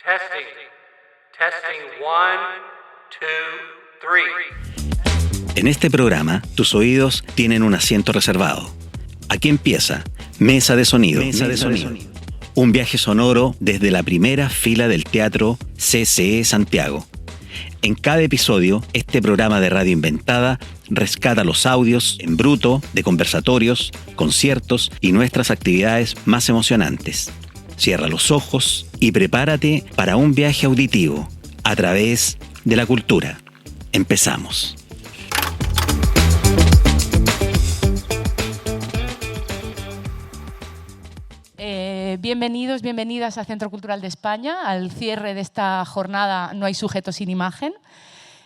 Testing. Testing 1, 2, 3. En este programa, tus oídos tienen un asiento reservado. Aquí empieza Mesa de Sonido. Un viaje sonoro desde la primera fila del Teatro CCE Santiago. En cada episodio, este programa de radio inventada rescata los audios en bruto de conversatorios, conciertos y nuestras actividades más emocionantes. Cierra los ojos y prepárate para un viaje auditivo a través de la cultura. Empezamos. Bienvenidos, bienvenidas al Centro Cultural de España, al cierre de esta jornada No hay sujeto sin imagen.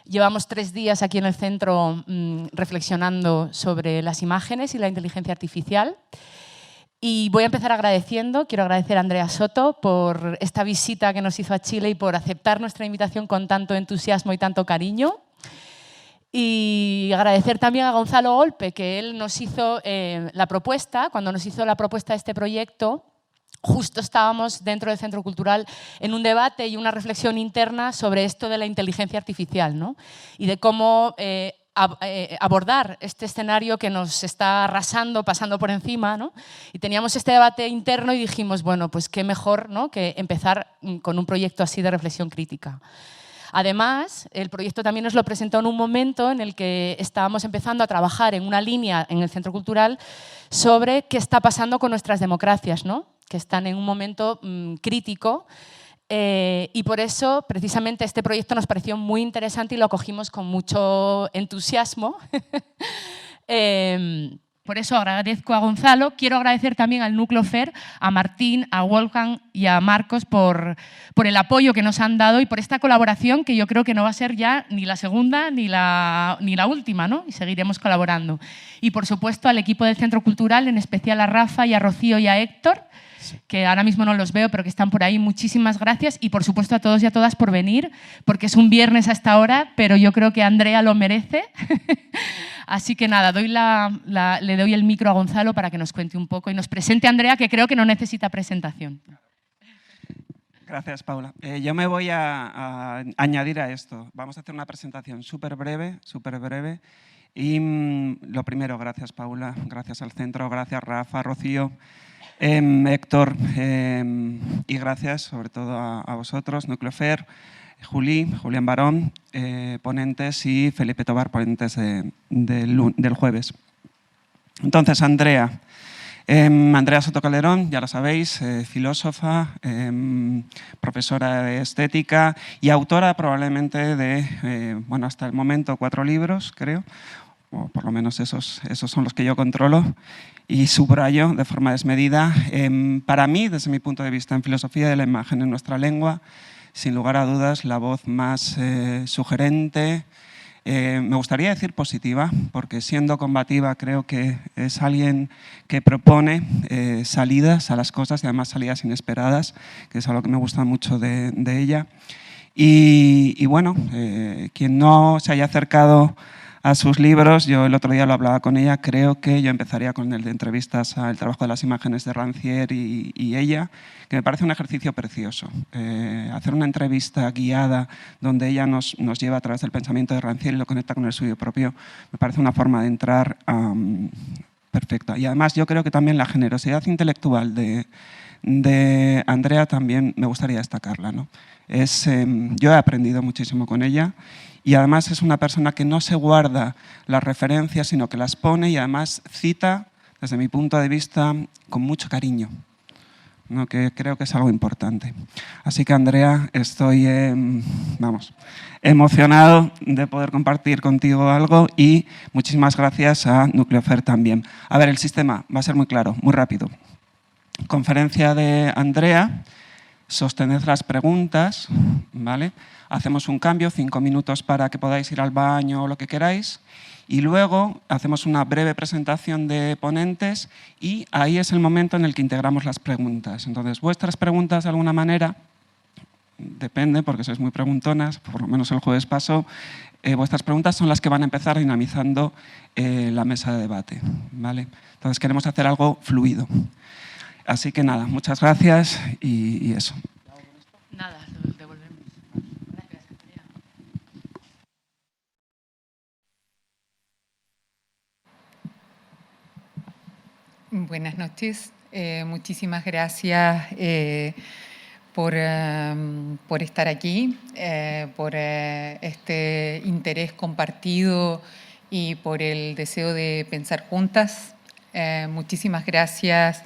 Llevamos 3 días aquí en el centro reflexionando sobre las imágenes y la inteligencia artificial. Y voy a empezar agradeciendo, quiero agradecer a Andrea Soto por esta visita que nos hizo a Chile y por aceptar nuestra invitación con tanto entusiasmo y tanto cariño. Y agradecer también a Gonzalo Olpe, que él nos hizo la propuesta, cuando nos hizo la propuesta de este proyecto, justo estábamos dentro del Centro Cultural en un debate y una reflexión interna sobre esto de la inteligencia artificial, ¿no? Y de cómo abordar este escenario que nos está arrasando, pasando por encima, ¿no? Y teníamos este debate interno y dijimos, bueno, pues qué mejor, ¿no?, que empezar con un proyecto así de reflexión crítica. Además, el proyecto también nos lo presentó en un momento en el que estábamos empezando a trabajar en una línea en el Centro Cultural sobre qué está pasando con nuestras democracias, ¿no?, que están en un momento crítico. Y por eso, precisamente, este proyecto nos pareció muy interesante y lo acogimos con mucho entusiasmo. Por eso agradezco a Gonzalo. Quiero agradecer también al Núcleo FER, a Martín, a Wolfgang y a Marcos por el apoyo que nos han dado y por esta colaboración que yo creo que no va a ser ya ni la segunda ni la última, ¿no? Y seguiremos colaborando. Y por supuesto al equipo del Centro Cultural, en especial a Rafa y a Rocío y a Héctor, que ahora mismo no los veo, pero que están por ahí. Muchísimas gracias y, por supuesto, a todos y a todas por venir, porque es un viernes a esta hora, pero yo creo que Andrea lo merece. Así que nada, le doy el micro a Gonzalo para que nos cuente un poco y nos presente a Andrea, que creo que no necesita presentación. Gracias, Paula. Yo me voy a añadir a esto. Vamos a hacer una presentación súper breve. Y lo primero, gracias, Paula, gracias al centro, gracias, Rafa, Rocío, Héctor, y gracias sobre todo a vosotros, Núcleo FER, Julián Barón, ponentes, y Felipe Tobar, ponentes del jueves. Entonces, Andrea Soto Calderón, ya lo sabéis, filósofa, profesora de estética y autora probablemente de, bueno, hasta el momento 4 libros, creo, o por lo menos esos son los que yo controlo y subrayo de forma desmedida. Para mí, desde mi punto de vista, en filosofía de la imagen en nuestra lengua, sin lugar a dudas, la voz más sugerente, me gustaría decir positiva, porque siendo combativa creo que es alguien que propone salidas a las cosas y además salidas inesperadas, que es algo que me gusta mucho de ella. Y bueno, quien no se haya acercado a sus libros, yo el otro día lo hablaba con ella, creo que yo empezaría con el de entrevistas al trabajo de las imágenes de Rancière y ella, que me parece un ejercicio precioso. Hacer una entrevista guiada donde ella nos lleva a través del pensamiento de Rancière y lo conecta con el suyo propio, me parece una forma de entrar perfecta. Y además yo creo que también la generosidad intelectual de Andrea también me gustaría destacarla, ¿no? Yo he aprendido muchísimo con ella. Y además es una persona que no se guarda las referencias, sino que las pone y además cita, desde mi punto de vista, con mucho cariño, ¿no?, que creo que es algo importante. Así que, Andrea, estoy emocionado de poder compartir contigo algo y muchísimas gracias a Núcleo FER también. A ver, el sistema va a ser muy claro, muy rápido. Conferencia de Andrea, sostened las preguntas, ¿vale? Hacemos un cambio, 5 minutos para que podáis ir al baño o lo que queráis, y luego hacemos una breve presentación de ponentes y ahí es el momento en el que integramos las preguntas. Entonces, vuestras preguntas de alguna manera, depende porque sois muy preguntonas, por lo menos el jueves pasó, vuestras preguntas son las que van a empezar dinamizando la mesa de debate, ¿vale? Entonces queremos hacer algo fluido. Así que nada, muchas gracias y eso. Nada, te volvemos. Gracias, María. Buenas noches. Muchísimas gracias por estar aquí, por este interés compartido y por el deseo de pensar juntas. Muchísimas gracias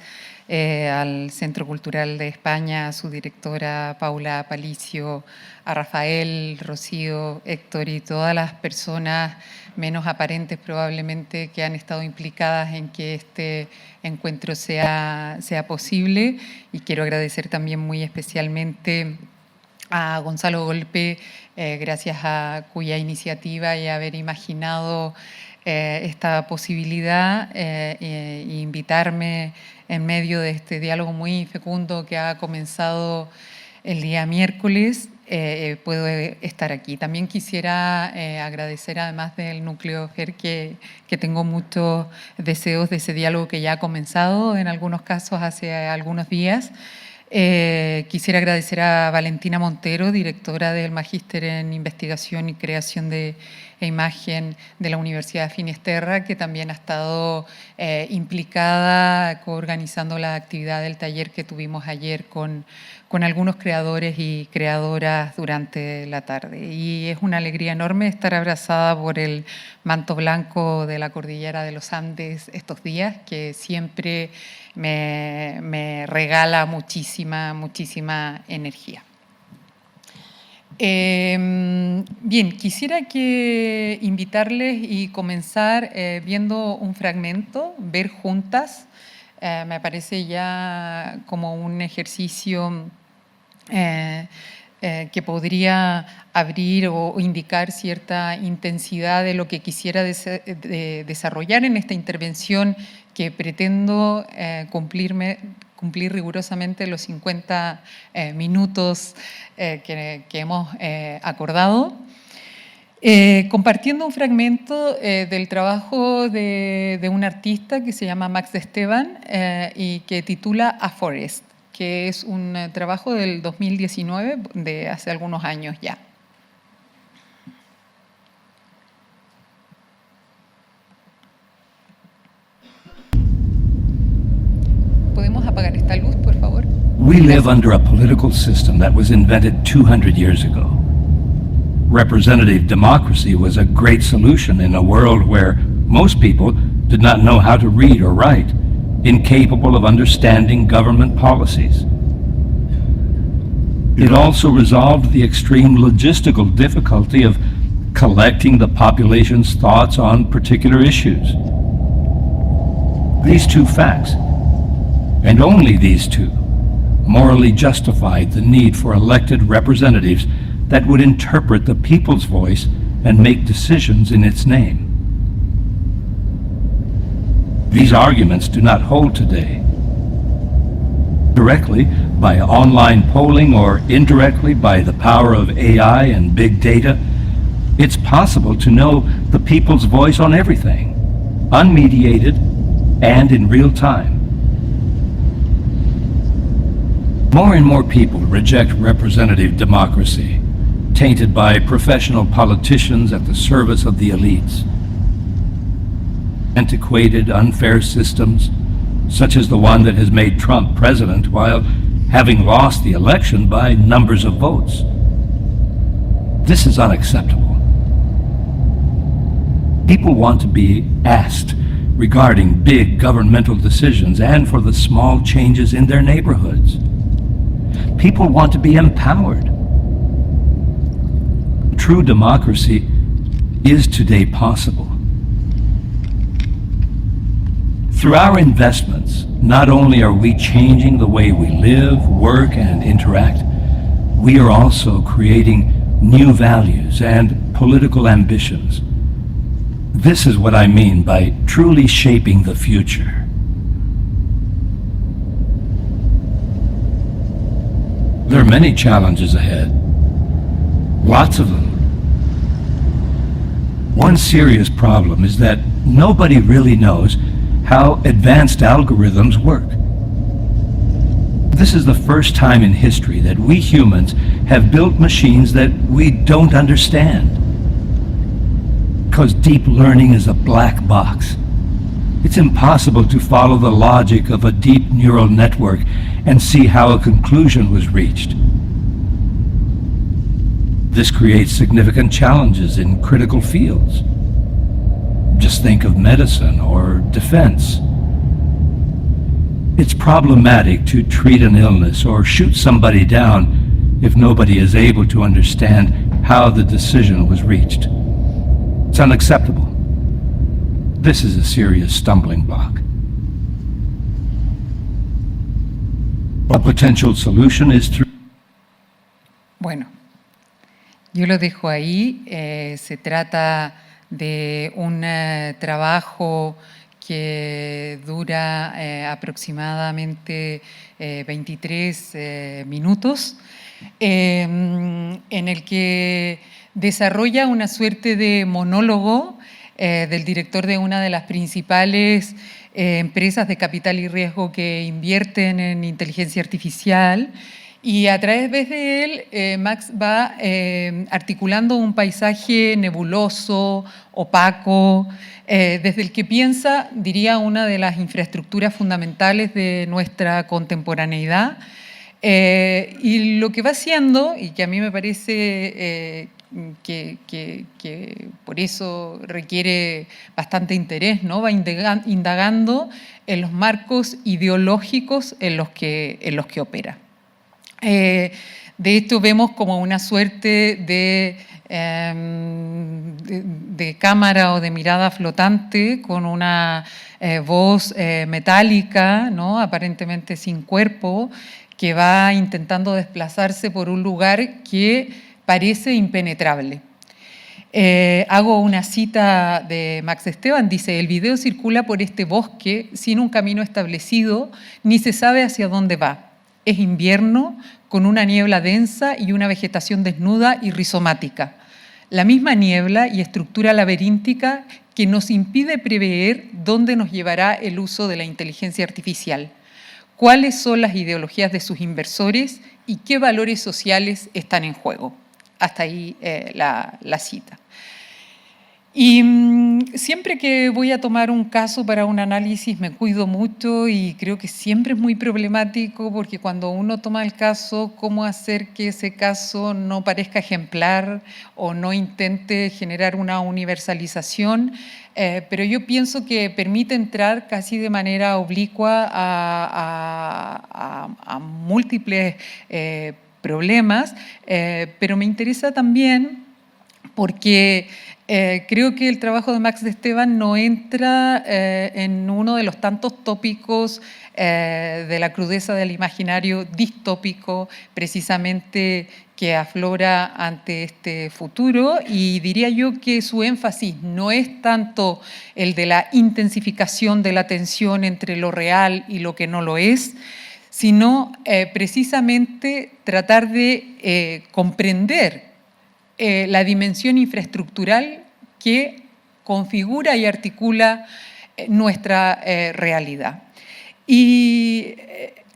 al Centro Cultural de España, a su directora Paula Palicio, a Rafael, Rocío, Héctor y todas las personas menos aparentes probablemente que han estado implicadas en que este encuentro sea posible. Y quiero agradecer también muy especialmente a Gonzalo Golpe, gracias a cuya iniciativa y haber imaginado esta posibilidad e invitarme en medio de este diálogo muy fecundo que ha comenzado el día miércoles, puedo estar aquí. También quisiera agradecer, además del núcleo FER, que tengo muchos deseos de ese diálogo que ya ha comenzado, en algunos casos hace algunos días. Quisiera agradecer a Valentina Montero, directora del Magíster en Investigación y Creación de Imagen de la Universidad de Finisterra, que también ha estado implicada coorganizando la actividad del taller que tuvimos ayer con algunos creadores y creadoras durante la tarde. Y es una alegría enorme estar abrazada por el manto blanco de la cordillera de los Andes estos días, que siempre me regala muchísima energía. Bien, quisiera invitarles y comenzar viendo un fragmento, ver juntas. Me parece ya como un ejercicio que podría abrir o indicar cierta intensidad de lo que quisiera desarrollar en esta intervención, que pretendo cumplir rigurosamente los 50 minutos que hemos acordado. Compartiendo un fragmento del trabajo de un artista que se llama Max de Esteban y que titula A Forest, que es un trabajo del 2019, de hace algunos años ya. ¿Podemos apagar esta luz, por favor? We live under a political system that was invented 200 years ago. Representative democracy was a great solution in a world where most people did not know how to read or write, incapable of understanding government policies. It also resolved the extreme logistical difficulty of collecting the population's thoughts on particular issues. These two facts, and only these two, morally justified the need for elected representatives that would interpret the people's voice and make decisions in its name. These arguments do not hold today. Directly by online polling or indirectly by the power of AI and big data, it's possible to know the people's voice on everything, unmediated and in real time. More and more people reject representative democracy, tainted by professional politicians at the service of the elites. Antiquated, unfair systems, such as the one that has made Trump president while having lost the election by numbers of votes. This is unacceptable. People want to be asked regarding big governmental decisions and for the small changes in their neighborhoods. People want to be empowered. True democracy is today possible. Through our investments, not only are we changing the way we live, work, and interact, we are also creating new values and political ambitions. This is what I mean by truly shaping the future. There are many challenges ahead. Lots of them. One serious problem is that nobody really knows how advanced algorithms work. This is the first time in history that we humans have built machines that we don't understand. Because deep learning is a black box. It's impossible to follow the logic of a deep neural network and see how a conclusion was reached. This creates significant challenges in critical fields. Just think of medicine or defense. It's problematic to treat an illness or shoot somebody down if nobody is able to understand how the decision was reached. It's unacceptable. This is a serious stumbling block. A potential solution is through... Bueno, yo lo dejo ahí. Se trata de un trabajo que dura aproximadamente 23 minutos, en el que desarrolla una suerte de monólogo del director de una de las principales empresas de capital y riesgo que invierten en inteligencia artificial, y a través de él Max va articulando un paisaje nebuloso, opaco, desde el que piensa, diría, una de las infraestructuras fundamentales de nuestra contemporaneidad. Y lo que va haciendo, y que a mí me parece que por eso requiere bastante interés, ¿no? Va indagando en los marcos ideológicos en los que opera. De esto vemos como una suerte de cámara o de mirada flotante con una voz metálica, ¿no? Aparentemente sin cuerpo, que va intentando desplazarse por un lugar que parece impenetrable. Hago una cita de Max Esteban, dice: el video circula por este bosque sin un camino establecido, ni se sabe hacia dónde va. Es invierno, con una niebla densa y una vegetación desnuda y rizomática. La misma niebla y estructura laberíntica que nos impide prever dónde nos llevará el uso de la inteligencia artificial, cuáles son las ideologías de sus inversores y qué valores sociales están en juego. Hasta ahí la cita. Y siempre que voy a tomar un caso para un análisis me cuido mucho, y creo que siempre es muy problemático, porque cuando uno toma el caso, cómo hacer que ese caso no parezca ejemplar o no intente generar una universalización, pero yo pienso que permite entrar casi de manera oblicua a múltiples problemas, pero me interesa también porque creo que el trabajo de Max Esteban no entra en uno de los tantos tópicos de la crudeza del imaginario distópico, precisamente, que aflora ante este futuro, y diría yo que su énfasis no es tanto el de la intensificación de la tensión entre lo real y lo que no lo es, sino precisamente tratar de comprender la dimensión infraestructural que configura y articula nuestra realidad. Y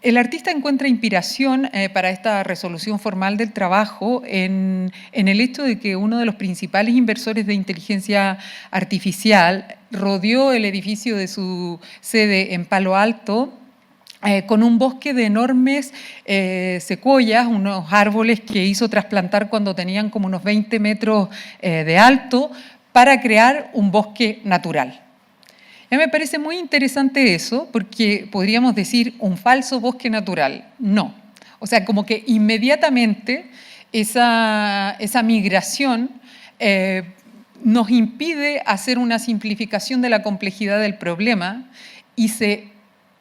el artista encuentra inspiración para esta resolución formal del trabajo en el hecho de que uno de los principales inversores de inteligencia artificial rodeó el edificio de su sede en Palo Alto con un bosque de enormes secuoyas, unos árboles que hizo trasplantar cuando tenían como unos 20 metros de alto, para crear un bosque natural. A mí me parece muy interesante eso, porque podríamos decir un falso bosque natural. No. O sea, como que inmediatamente esa migración nos impide hacer una simplificación de la complejidad del problema,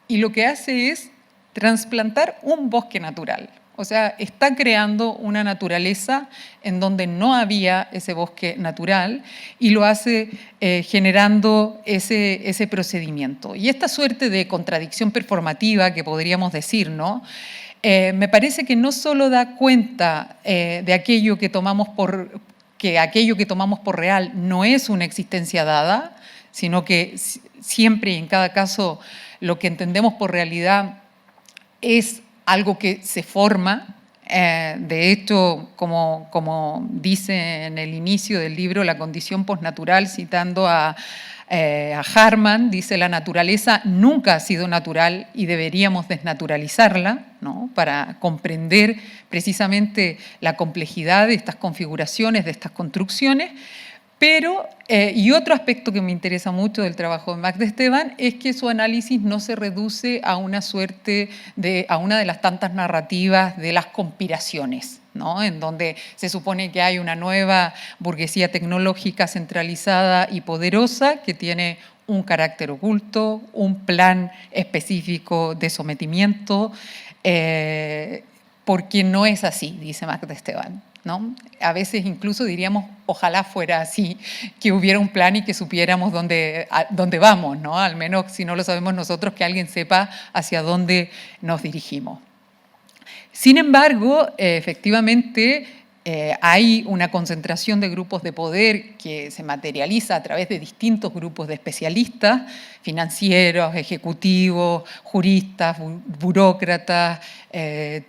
y lo que hace es trasplantar un bosque natural. O sea, está creando una naturaleza en donde no había ese bosque natural, y lo hace generando ese procedimiento. Y esta suerte de contradicción performativa, que podríamos decir, ¿no? Me parece que no solo da cuenta de aquello que tomamos por real no es una existencia dada, sino que siempre y en cada caso lo que entendemos por realidad es algo que se forma. De hecho, como dice en el inicio del libro La condición postnatural, citando a Harman, dice: la naturaleza nunca ha sido natural y deberíamos desnaturalizarla, ¿no?, para comprender precisamente la complejidad de estas configuraciones, de estas construcciones. Pero, y otro aspecto que me interesa mucho del trabajo de Magda Esteban es que su análisis no se reduce a una de las tantas narrativas de las conspiraciones, ¿no?, en donde se supone que hay una nueva burguesía tecnológica centralizada y poderosa que tiene un carácter oculto, un plan específico de sometimiento, porque no es así, dice Magda Esteban, ¿no? A veces incluso diríamos, ojalá fuera así, que hubiera un plan y que supiéramos dónde vamos, ¿no? Al menos si no lo sabemos nosotros, que alguien sepa hacia dónde nos dirigimos. Sin embargo, efectivamente, hay una concentración de grupos de poder que se materializa a través de distintos grupos de especialistas, financieros, ejecutivos, juristas, burócratas,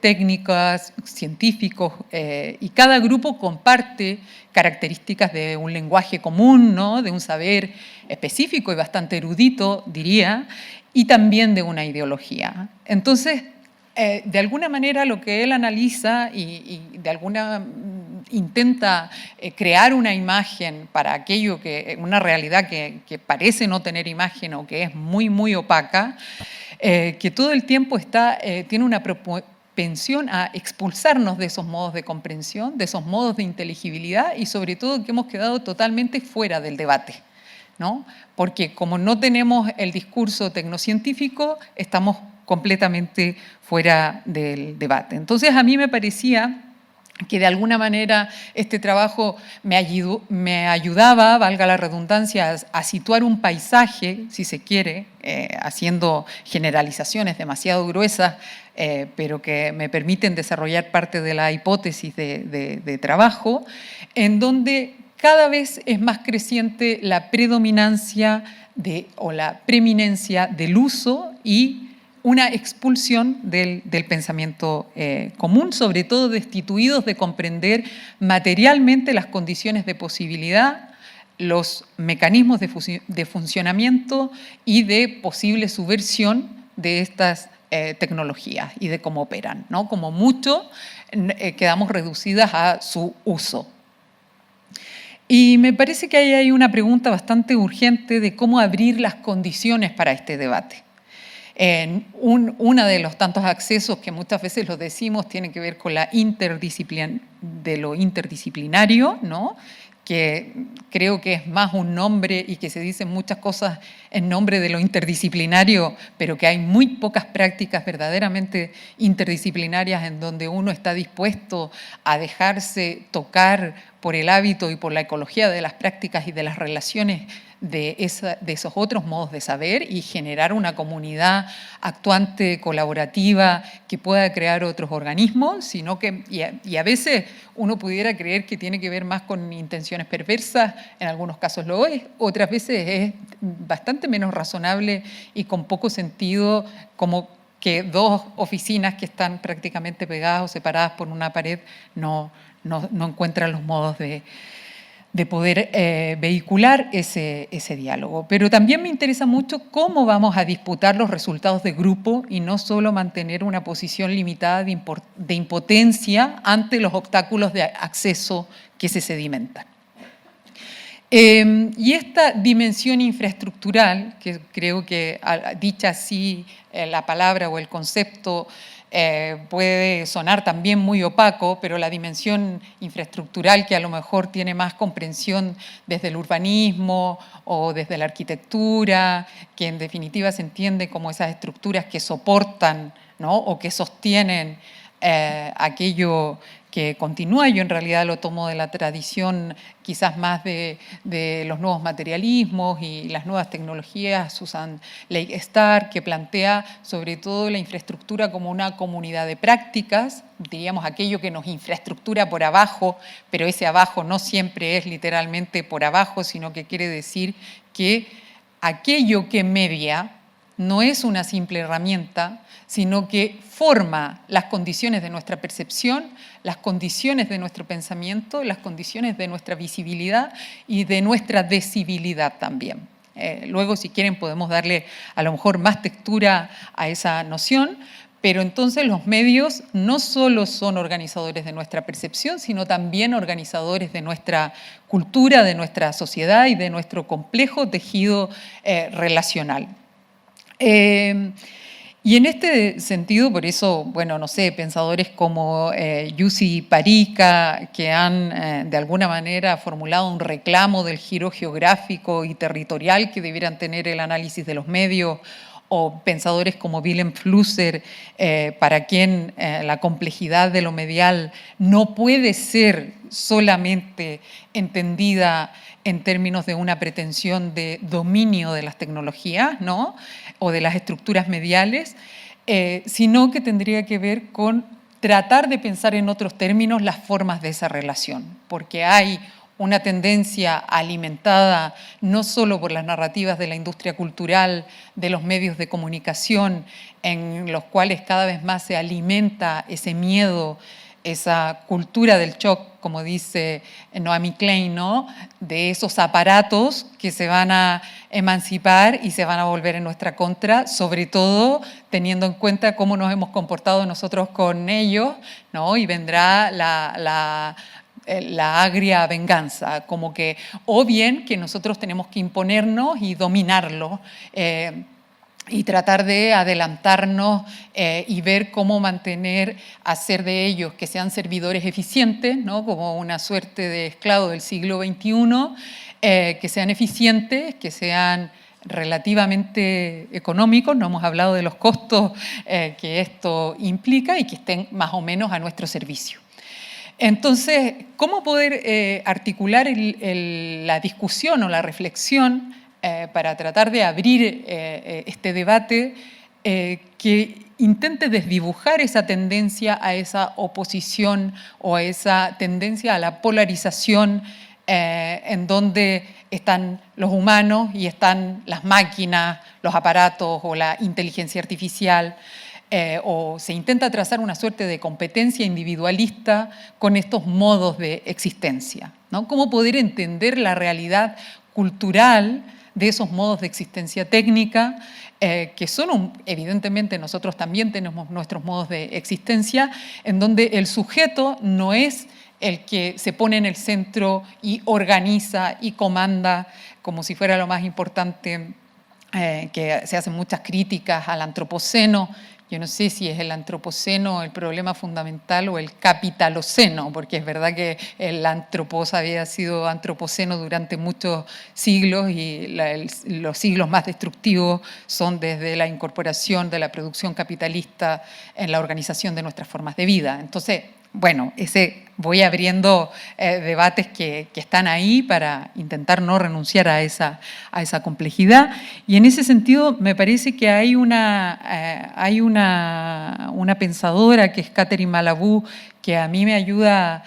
técnicos, científicos, y cada grupo comparte características de un lenguaje común, ¿no?, de un saber específico y bastante erudito, diría, y también de una ideología. Entonces, de alguna manera lo que él analiza y intenta crear una imagen para aquello una realidad que parece no tener imagen o que es muy, muy opaca, que todo el tiempo tiene una propensión a expulsarnos de esos modos de comprensión, de esos modos de inteligibilidad y sobre todo que hemos quedado totalmente fuera del debate, ¿no? Porque como no tenemos el discurso tecnocientífico, estamos completamente fuera del debate. Entonces, a mí me parecía que de alguna manera este trabajo me ayudaba, valga la redundancia, a situar un paisaje, si se quiere, haciendo generalizaciones demasiado gruesas, pero que me permiten desarrollar parte de la hipótesis de trabajo, en donde cada vez es más creciente la predominancia o la preeminencia del uso y una expulsión del pensamiento común, sobre todo destituidos de comprender materialmente las condiciones de posibilidad, los mecanismos de funcionamiento y de posible subversión de estas tecnologías y de cómo operan, ¿no? Como mucho quedamos reducidas a su uso. Y me parece que ahí hay una pregunta bastante urgente de cómo abrir las condiciones para este debate. Uno de los tantos accesos que muchas veces lo decimos tiene que ver con lo interdisciplinario, ¿no?, que creo que es más un nombre y que se dicen muchas cosas en nombre de lo interdisciplinario, pero que hay muy pocas prácticas verdaderamente interdisciplinarias en donde uno está dispuesto a dejarse tocar por el hábito y por la ecología de las prácticas y de las relaciones de esos otros modos de saber y generar una comunidad actuante, colaborativa, que pueda crear otros organismos, sino que, y a veces uno pudiera creer que tiene que ver más con intenciones perversas, en algunos casos lo es, otras veces es bastante menos razonable y con poco sentido, como que dos oficinas que están prácticamente pegadas o separadas por una pared no encuentran los modos de poder vehicular ese diálogo. Pero también me interesa mucho cómo vamos a disputar los resultados de grupo y no solo mantener una posición limitada de impotencia ante los obstáculos de acceso que se sedimentan. Y esta dimensión infraestructural, que creo que dicha así la palabra o el concepto, puede sonar también muy opaco, pero la dimensión infraestructural que a lo mejor tiene más comprensión desde el urbanismo o desde la arquitectura, que en definitiva se entiende como esas estructuras que soportan, ¿no?, o que sostienen aquello que continúa. Yo en realidad lo tomo de la tradición quizás más de los nuevos materialismos y las nuevas tecnologías, Susan Lake Stark, que plantea sobre todo la infraestructura como una comunidad de prácticas, diríamos aquello que nos infraestructura por abajo, pero ese abajo no siempre es literalmente por abajo, sino que quiere decir que aquello que media no es una simple herramienta, sino que forma las condiciones de nuestra percepción, las condiciones de nuestro pensamiento, las condiciones de nuestra visibilidad y de nuestra decibilidad también. Luego, si quieren, podemos darle a lo mejor más textura a esa noción, pero entonces los medios no solo son organizadores de nuestra percepción, sino también organizadores de nuestra cultura, de nuestra sociedad y de nuestro complejo tejido relacional. Y en este sentido, por eso, bueno, no sé, pensadores como Jussi Parikka, que han de alguna manera formulado un reclamo del giro geográfico y territorial que debieran tener el análisis de los medios, o pensadores como Willem Flusser, para quien la complejidad de lo medial no puede ser solamente entendida en términos de una pretensión de dominio de las tecnologías, ¿no?, o de las estructuras mediales, sino que tendría que ver con tratar de pensar en otros términos las formas de esa relación, porque hay una tendencia alimentada no solo por las narrativas de la industria cultural, de los medios de comunicación, en los cuales cada vez más se alimenta ese miedo, esa cultura del shock, como dice Naomi Klein, ¿no?, de esos aparatos que se van a emancipar y se van a volver en nuestra contra, sobre todo teniendo en cuenta cómo nos hemos comportado nosotros con ellos, ¿no?, y vendrá la agria venganza, como que, o bien que nosotros tenemos que imponernos y dominarlo, y tratar de adelantarnos y ver cómo hacer de ellos que sean servidores eficientes, ¿no?, como una suerte de esclavo del siglo XXI, que sean eficientes, que sean relativamente económicos, no hemos hablado de los costos que esto implica, y que estén más o menos a nuestro servicio. Entonces, ¿cómo poder articular la discusión o la reflexión para tratar de abrir este debate que intente desdibujar esa tendencia a esa oposición o a esa tendencia a la polarización en donde están los humanos y están las máquinas, los aparatos o la inteligencia artificial? O se intenta trazar una suerte de competencia individualista con estos modos de existencia, ¿no? ¿Cómo poder entender la realidad cultural de esos modos de existencia técnica, que son, evidentemente, nosotros también tenemos nuestros modos de existencia, en donde el sujeto no es el que se pone en el centro y organiza y comanda como si fuera lo más importante, que se hacen muchas críticas al antropoceno. Yo no sé si es el antropoceno el problema fundamental o el capitaloceno, porque es verdad que el antropos había sido antropoceno durante muchos siglos y los siglos más destructivos son desde la incorporación de la producción capitalista en la organización de nuestras formas de vida. Entonces, bueno, voy abriendo debates que están ahí para intentar no renunciar a esa complejidad. Y en ese sentido me parece que hay una pensadora que es Catherine Malabou, que a mí me ayuda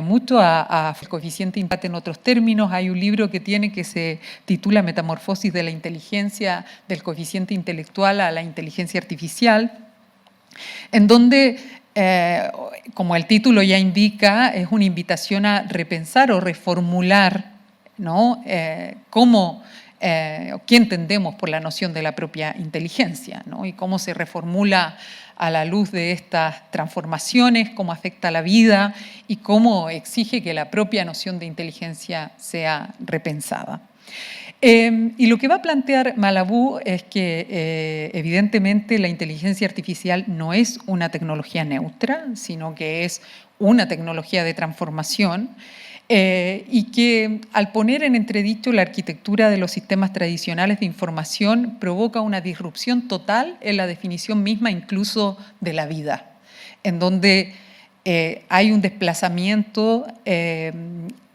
mucho a el coeficiente impacto en otros términos. Hay un libro que tiene que se titula Metamorfosis de la inteligencia, del coeficiente intelectual a la inteligencia artificial, en donde como el título ya indica, es una invitación a repensar o reformular, ¿no?, qué entendemos por la noción de la propia inteligencia, ¿no?, y cómo se reformula a la luz de estas transformaciones, cómo afecta a la vida y cómo exige que la propia noción de inteligencia sea repensada. Y lo que va a plantear Malabou es que evidentemente la inteligencia artificial no es una tecnología neutra, sino que es una tecnología de transformación, y que al poner en entredicho la arquitectura de los sistemas tradicionales de información provoca una disrupción total en la definición misma incluso de la vida, en donde hay un desplazamiento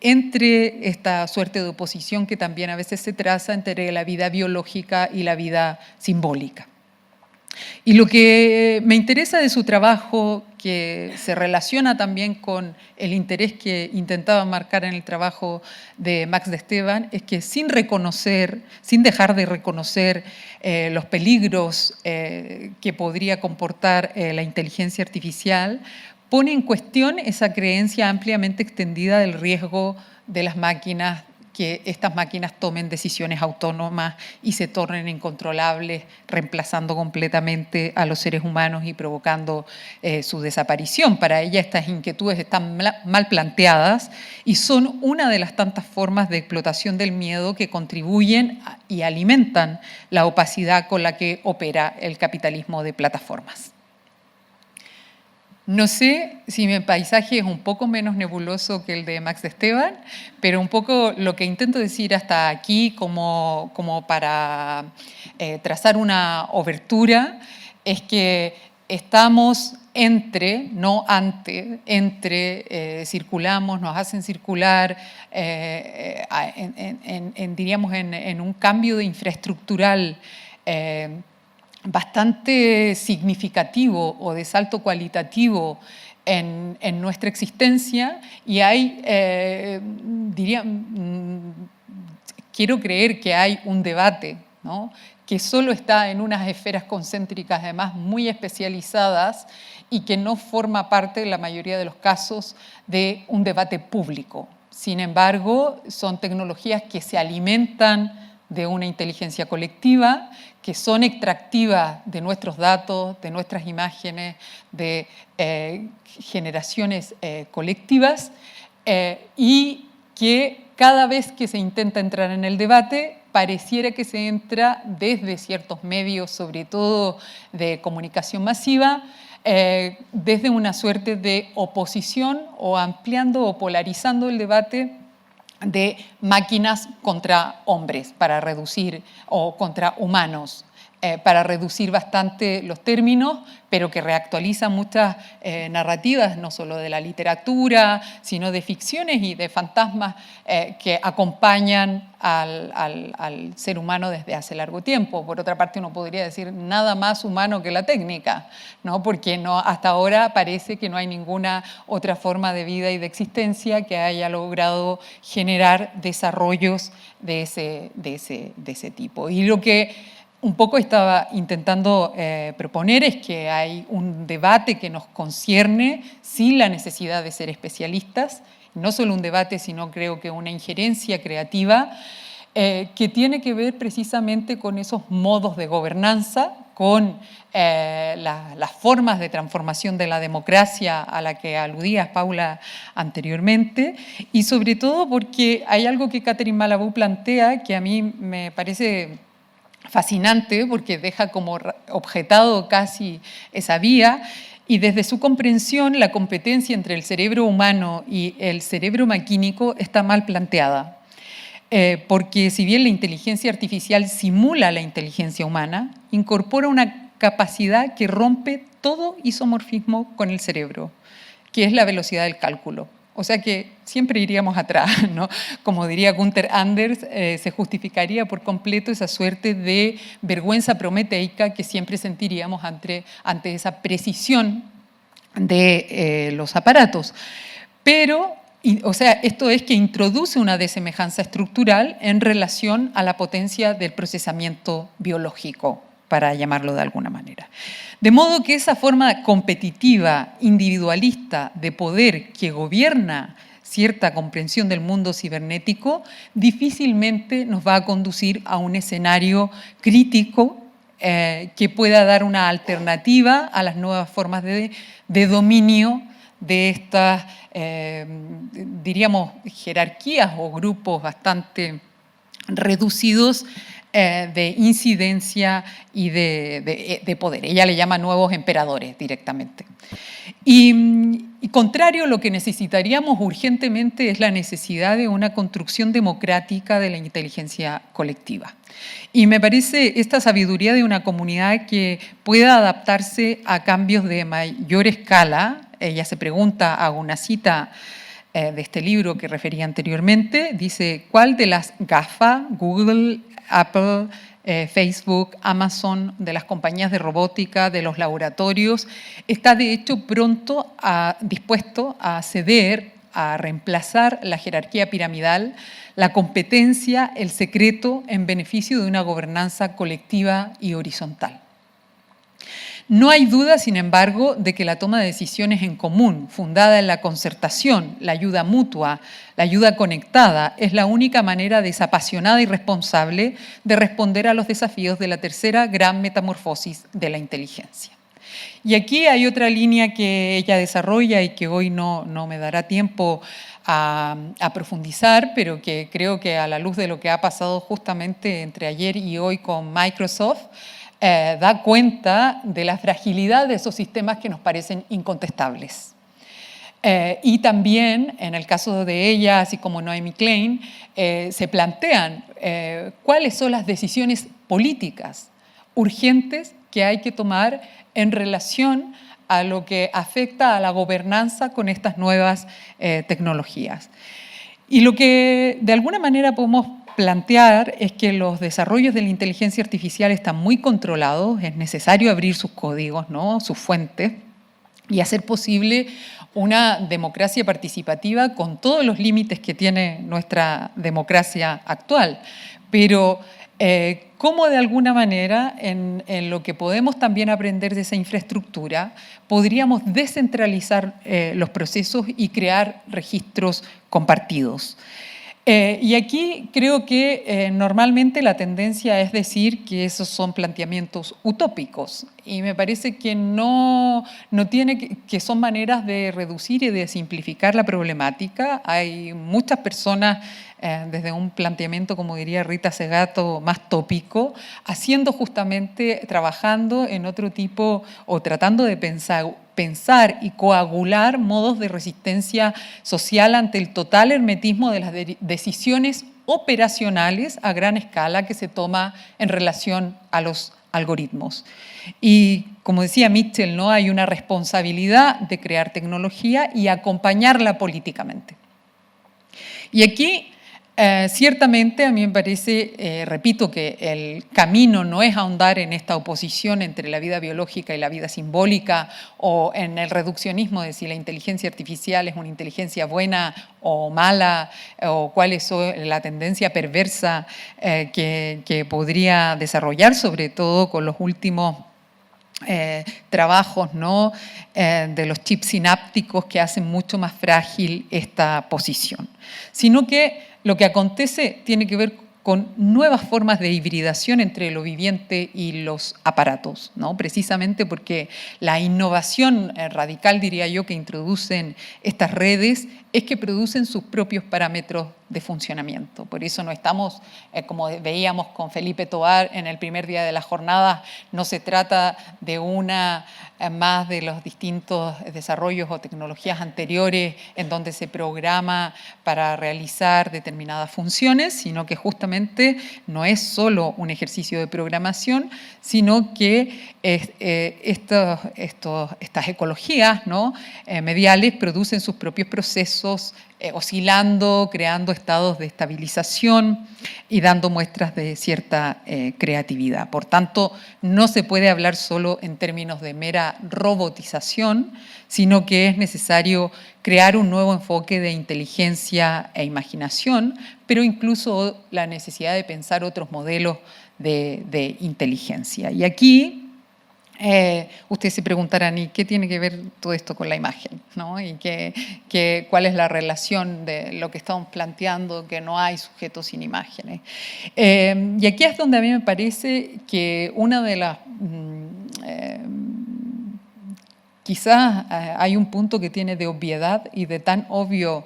entre esta suerte de oposición que también a veces se traza entre la vida biológica y la vida simbólica. Y lo que me interesa de su trabajo, que se relaciona también con el interés que intentaba marcar en el trabajo de Max de Esteban, es que sin dejar de reconocer los peligros que podría comportar la inteligencia artificial, pone en cuestión esa creencia ampliamente extendida del riesgo de las máquinas, que estas máquinas tomen decisiones autónomas y se tornen incontrolables, reemplazando completamente a los seres humanos y provocando su desaparición. Para ella estas inquietudes están mal planteadas y son una de las tantas formas de explotación del miedo que contribuyen y alimentan la opacidad con la que opera el capitalismo de plataformas. No sé si mi paisaje es un poco menos nebuloso que el de Max de Esteban, pero un poco lo que intento decir hasta aquí como para trazar una obertura es que estamos circulamos, nos hacen circular, diríamos, en un cambio de infraestructural bastante significativo o de salto cualitativo en nuestra existencia, y hay, quiero creer que hay un debate, ¿no?, que solo está en unas esferas concéntricas, además muy especializadas, y que no forma parte, en la mayoría de los casos, de un debate público. Sin embargo, son tecnologías que se alimentan de una inteligencia colectiva, que son extractivas de nuestros datos, de nuestras imágenes, de generaciones colectivas, y que cada vez que se intenta entrar en el debate, pareciera que se entra desde ciertos medios, sobre todo de comunicación masiva, desde una suerte de oposición o ampliando o polarizando el debate de máquinas contra hombres para reducir, o contra humanos, para reducir bastante los términos, pero que reactualizan muchas narrativas, no solo de la literatura, sino de ficciones y de fantasmas que acompañan al ser humano desde hace largo tiempo. Por otra parte, uno podría decir nada más humano que la técnica, ¿no?, porque hasta ahora parece que no hay ninguna otra forma de vida y de existencia que haya logrado generar desarrollos de ese tipo. Y lo que un poco estaba intentando proponer es que hay un debate que nos concierne sin la necesidad de ser especialistas, no solo un debate, sino creo que una injerencia creativa que tiene que ver precisamente con esos modos de gobernanza, con las formas de transformación de la democracia a la que aludía Paula anteriormente, y sobre todo porque hay algo que Catherine Malabou plantea que a mí me parece fascinante, porque deja como objetado casi esa vía, y desde su comprensión la competencia entre el cerebro humano y el cerebro maquínico está mal planteada. Porque si bien la inteligencia artificial simula la inteligencia humana, incorpora una capacidad que rompe todo isomorfismo con el cerebro, que es la velocidad del cálculo. O sea que siempre iríamos atrás, ¿no? Como diría Gunther Anders, se justificaría por completo esa suerte de vergüenza prometeica que siempre sentiríamos ante esa precisión de los aparatos. Pero, o sea, esto es que introduce una desemejanza estructural en relación a la potencia del procesamiento biológico, para llamarlo de alguna manera. De modo que esa forma competitiva, individualista de poder que gobierna cierta comprensión del mundo cibernético difícilmente nos va a conducir a un escenario crítico que pueda dar una alternativa a las nuevas formas de dominio de estas, diríamos, jerarquías o grupos bastante reducidos de incidencia y de poder. Ella le llama nuevos emperadores directamente. Y contrario, lo que necesitaríamos urgentemente es la necesidad de una construcción democrática de la inteligencia colectiva. Y me parece esta sabiduría de una comunidad que pueda adaptarse a cambios de mayor escala. Ella se pregunta, hago una cita de este libro que refería anteriormente, dice, ¿cuál de las GAFA, Google, Apple, Facebook, Amazon, de las compañías de robótica, de los laboratorios, está de hecho dispuesto a ceder, a reemplazar la jerarquía piramidal, la competencia, el secreto, en beneficio de una gobernanza colectiva y horizontal. No hay duda, sin embargo, de que la toma de decisiones en común, fundada en la concertación, la ayuda mutua, la ayuda conectada, es la única manera desapasionada y responsable de responder a los desafíos de la tercera gran metamorfosis de la inteligencia. Y aquí hay otra línea que ella desarrolla y que hoy no me dará tiempo a profundizar, pero que creo que a la luz de lo que ha pasado justamente entre ayer y hoy con Microsoft, da cuenta de la fragilidad de esos sistemas que nos parecen incontestables. Y también, en el caso de ella, así como Noemi Klein, se plantean cuáles son las decisiones políticas urgentes que hay que tomar en relación a lo que afecta a la gobernanza con estas nuevas tecnologías. Y lo que de alguna manera podemos plantear es que los desarrollos de la inteligencia artificial están muy controlados, es necesario abrir sus códigos, ¿no?, sus fuentes, y hacer posible una democracia participativa con todos los límites que tiene nuestra democracia actual. Pero cómo de alguna manera, en lo que podemos también aprender de esa infraestructura, podríamos descentralizar los procesos y crear registros compartidos. Y aquí creo que normalmente la tendencia es decir que esos son planteamientos utópicos, y me parece que que son maneras de reducir y de simplificar la problemática. Hay muchas personas desde un planteamiento, como diría Rita Segato, más tópico, trabajando en otro tipo o tratando de pensar y coagular modos de resistencia social ante el total hermetismo de las decisiones operacionales a gran escala que se toma en relación a los algoritmos. Y como decía Mitchell, ¿no?, hay una responsabilidad de crear tecnología y acompañarla políticamente. Y aquí ciertamente a mí me parece, repito, que el camino no es ahondar en esta oposición entre la vida biológica y la vida simbólica, o en el reduccionismo de si la inteligencia artificial es una inteligencia buena o mala, o cuál es la tendencia perversa que podría desarrollar, sobre todo con los últimos trabajos, ¿no?, de los chips sinápticos que hacen mucho más frágil esta posición, sino que lo que acontece tiene que ver con nuevas formas de hibridación entre lo viviente y los aparatos, ¿no?, precisamente porque la innovación radical, diría yo, que introducen estas redes es que producen sus propios parámetros de funcionamiento. Por eso no estamos, como veíamos con Felipe Tovar en el primer día de la jornada, no se trata de una más de los distintos desarrollos o tecnologías anteriores en donde se programa para realizar determinadas funciones, sino que justamente no es solo un ejercicio de programación, sino que estas ecologías, ¿no?, mediales producen sus propios procesos, oscilando, creando estados de estabilización y dando muestras de cierta creatividad. Por tanto, no se puede hablar solo en términos de mera robotización, sino que es necesario crear un nuevo enfoque de inteligencia e imaginación, pero incluso la necesidad de pensar otros modelos de inteligencia. Y aquí ustedes se preguntarán, ¿y qué tiene que ver todo esto con la imagen, ¿no? ¿Y cuál es la relación de lo que estamos planteando, que no hay sujetos sin imágenes? Y aquí es donde a mí me parece que una de las... quizás hay un punto que tiene de obviedad y de tan obvio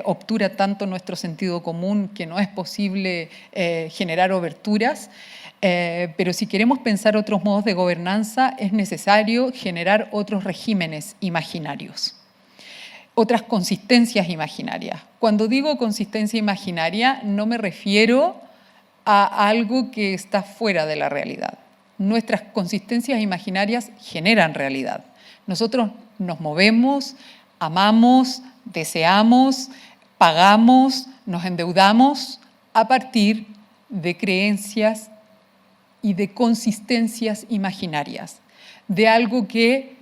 obtura tanto nuestro sentido común que no es posible generar oberturas. Pero si queremos pensar otros modos de gobernanza, es necesario generar otros regímenes imaginarios, otras consistencias imaginarias. Cuando digo consistencia imaginaria, no me refiero a algo que está fuera de la realidad. Nuestras consistencias imaginarias generan realidad. Nosotros nos movemos, amamos, deseamos, pagamos, nos endeudamos a partir de creencias y de consistencias imaginarias, de algo que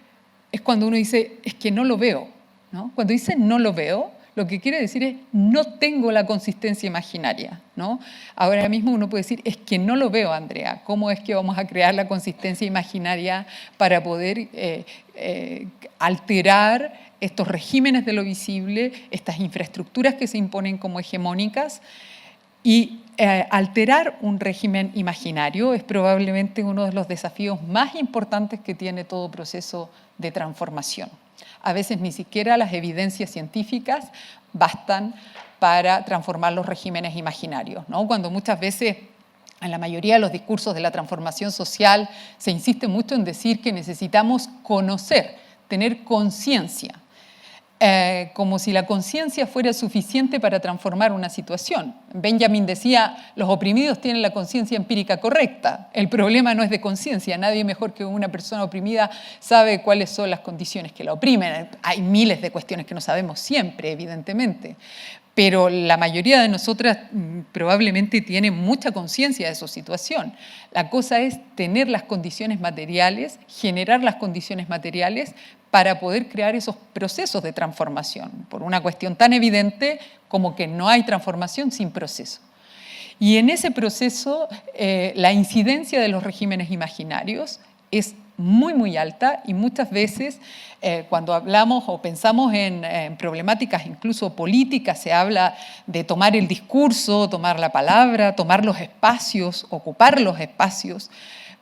es cuando uno dice, es que no lo veo, ¿no? Cuando dice no lo veo, lo que quiere decir es no tengo la consistencia imaginaria, ¿no? Ahora mismo uno puede decir, es que no lo veo, Andrea. ¿Cómo es que vamos a crear la consistencia imaginaria para poder alterar estos regímenes de lo visible, estas infraestructuras que se imponen como hegemónicas? Y alterar un régimen imaginario es probablemente uno de los desafíos más importantes que tiene todo proceso de transformación. A veces ni siquiera las evidencias científicas bastan para transformar los regímenes imaginarios, ¿no? Cuando muchas veces en la mayoría de los discursos de la transformación social se insiste mucho en decir que necesitamos conocer, tener conciencia, como si la conciencia fuera suficiente para transformar una situación. Benjamin decía, los oprimidos tienen la conciencia empírica correcta. El problema no es de conciencia. Nadie mejor que una persona oprimida sabe cuáles son las condiciones que la oprimen. Hay miles de cuestiones que no sabemos siempre, evidentemente. Pero la mayoría de nosotras probablemente tiene mucha conciencia de su situación. La cosa es tener las condiciones materiales, generar las condiciones materiales para poder crear esos procesos de transformación, por una cuestión tan evidente como que no hay transformación sin proceso. Y en ese proceso, la incidencia de los regímenes imaginarios es muy, muy alta y muchas veces cuando hablamos o pensamos en problemáticas incluso políticas, se habla de tomar el discurso, tomar la palabra, tomar los espacios, ocupar los espacios,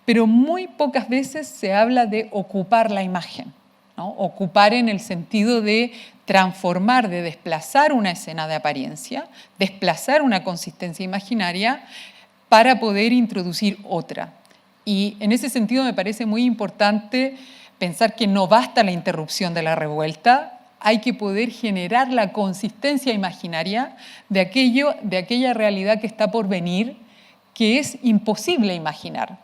pero muy pocas veces se habla de ocupar la imagen, ¿no? Ocupar en el sentido de transformar, de desplazar una escena de apariencia, desplazar una consistencia imaginaria para poder introducir otra. Y en ese sentido me parece muy importante pensar que no basta la interrupción de la revuelta, hay que poder generar la consistencia imaginaria de aquella realidad que está por venir, que es imposible imaginar.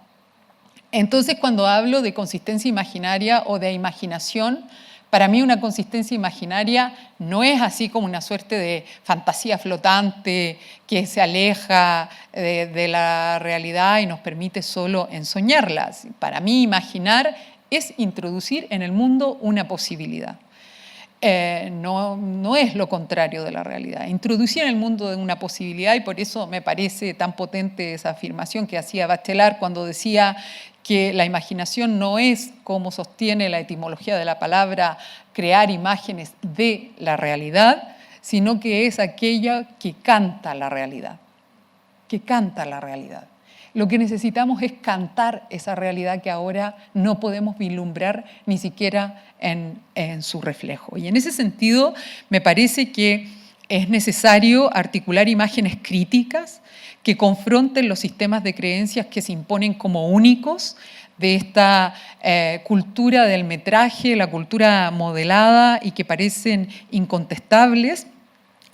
Entonces, cuando hablo de consistencia imaginaria o de imaginación, para mí una consistencia imaginaria no es así como una suerte de fantasía flotante que se aleja de la realidad y nos permite solo ensoñarla. Para mí imaginar es introducir en el mundo una posibilidad. No es lo contrario de la realidad. Introducir en el mundo una posibilidad, y por eso me parece tan potente esa afirmación que hacía Bachelard cuando decía que la imaginación no es, como sostiene la etimología de la palabra, crear imágenes de la realidad, sino que es aquella que canta la realidad, que canta la realidad. Lo que necesitamos es cantar esa realidad que ahora no podemos vislumbrar ni siquiera en su reflejo. Y en ese sentido me parece que es necesario articular imágenes críticas que confronten los sistemas de creencias que se imponen como únicos de esta cultura del metraje, la cultura modelada y que parecen incontestables,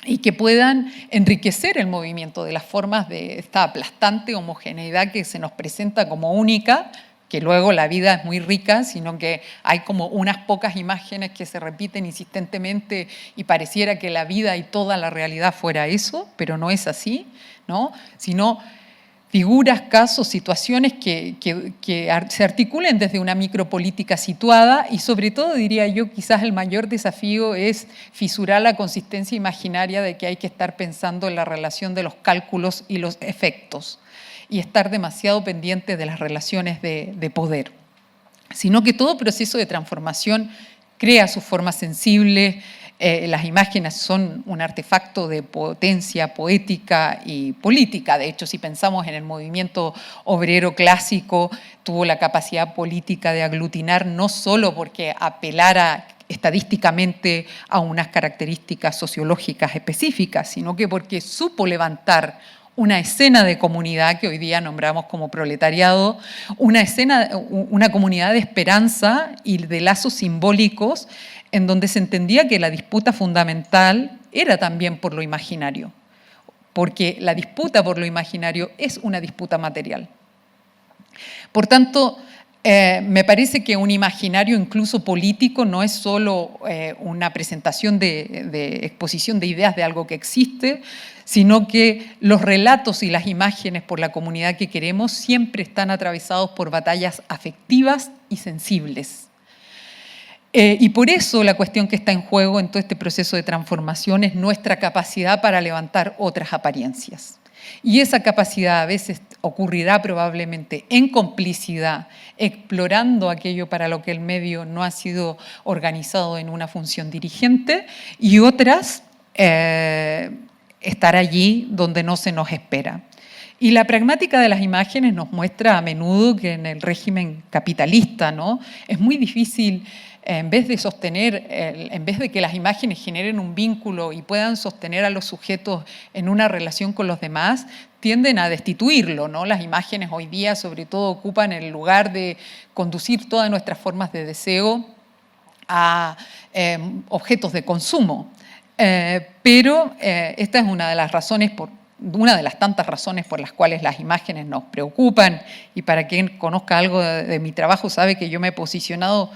y que puedan enriquecer el movimiento de las formas de esta aplastante homogeneidad que se nos presenta como única, que luego la vida es muy rica, sino que hay como unas pocas imágenes que se repiten insistentemente y pareciera que la vida y toda la realidad fuera eso, pero no es así, ¿no? Sino figuras, casos, situaciones que se articulen desde una micropolítica situada y sobre todo, diría yo, quizás el mayor desafío es fisurar la consistencia imaginaria de que hay que estar pensando en la relación de los cálculos y los efectos y estar demasiado pendiente de las relaciones de poder, sino que todo proceso de transformación crea sus formas sensibles. Las imágenes son un artefacto de potencia poética y política. De hecho, si pensamos en el movimiento obrero clásico, tuvo la capacidad política de aglutinar no solo porque apelara estadísticamente a unas características sociológicas específicas, sino que porque supo levantar una escena de comunidad que hoy día nombramos como proletariado, una comunidad de esperanza y de lazos simbólicos en donde se entendía que la disputa fundamental era también por lo imaginario, porque la disputa por lo imaginario es una disputa material. Por tanto, Me parece que un imaginario incluso político no es solo una presentación de exposición de ideas de algo que existe, sino que los relatos y las imágenes por la comunidad que queremos siempre están atravesados por batallas afectivas y sensibles. Y por eso la cuestión que está en juego en todo este proceso de transformación es nuestra capacidad para levantar otras apariencias. Y esa capacidad a veces ocurrirá probablemente en complicidad, explorando aquello para lo que el medio no ha sido organizado en una función dirigente, y otras estar allí donde no se nos espera. Y la pragmática de las imágenes nos muestra a menudo que en el régimen capitalista, ¿no?, es muy difícil, en vez de sostener, en vez de que las imágenes generen un vínculo y puedan sostener a los sujetos en una relación con los demás, tienden a destituirlo, ¿no? Las imágenes hoy día sobre todo ocupan el lugar de conducir todas nuestras formas de deseo a objetos de consumo. Pero esta es una de las razones una de las tantas razones por las cuales las imágenes nos preocupan, y para quien conozca algo de mi trabajo sabe que yo me he posicionado,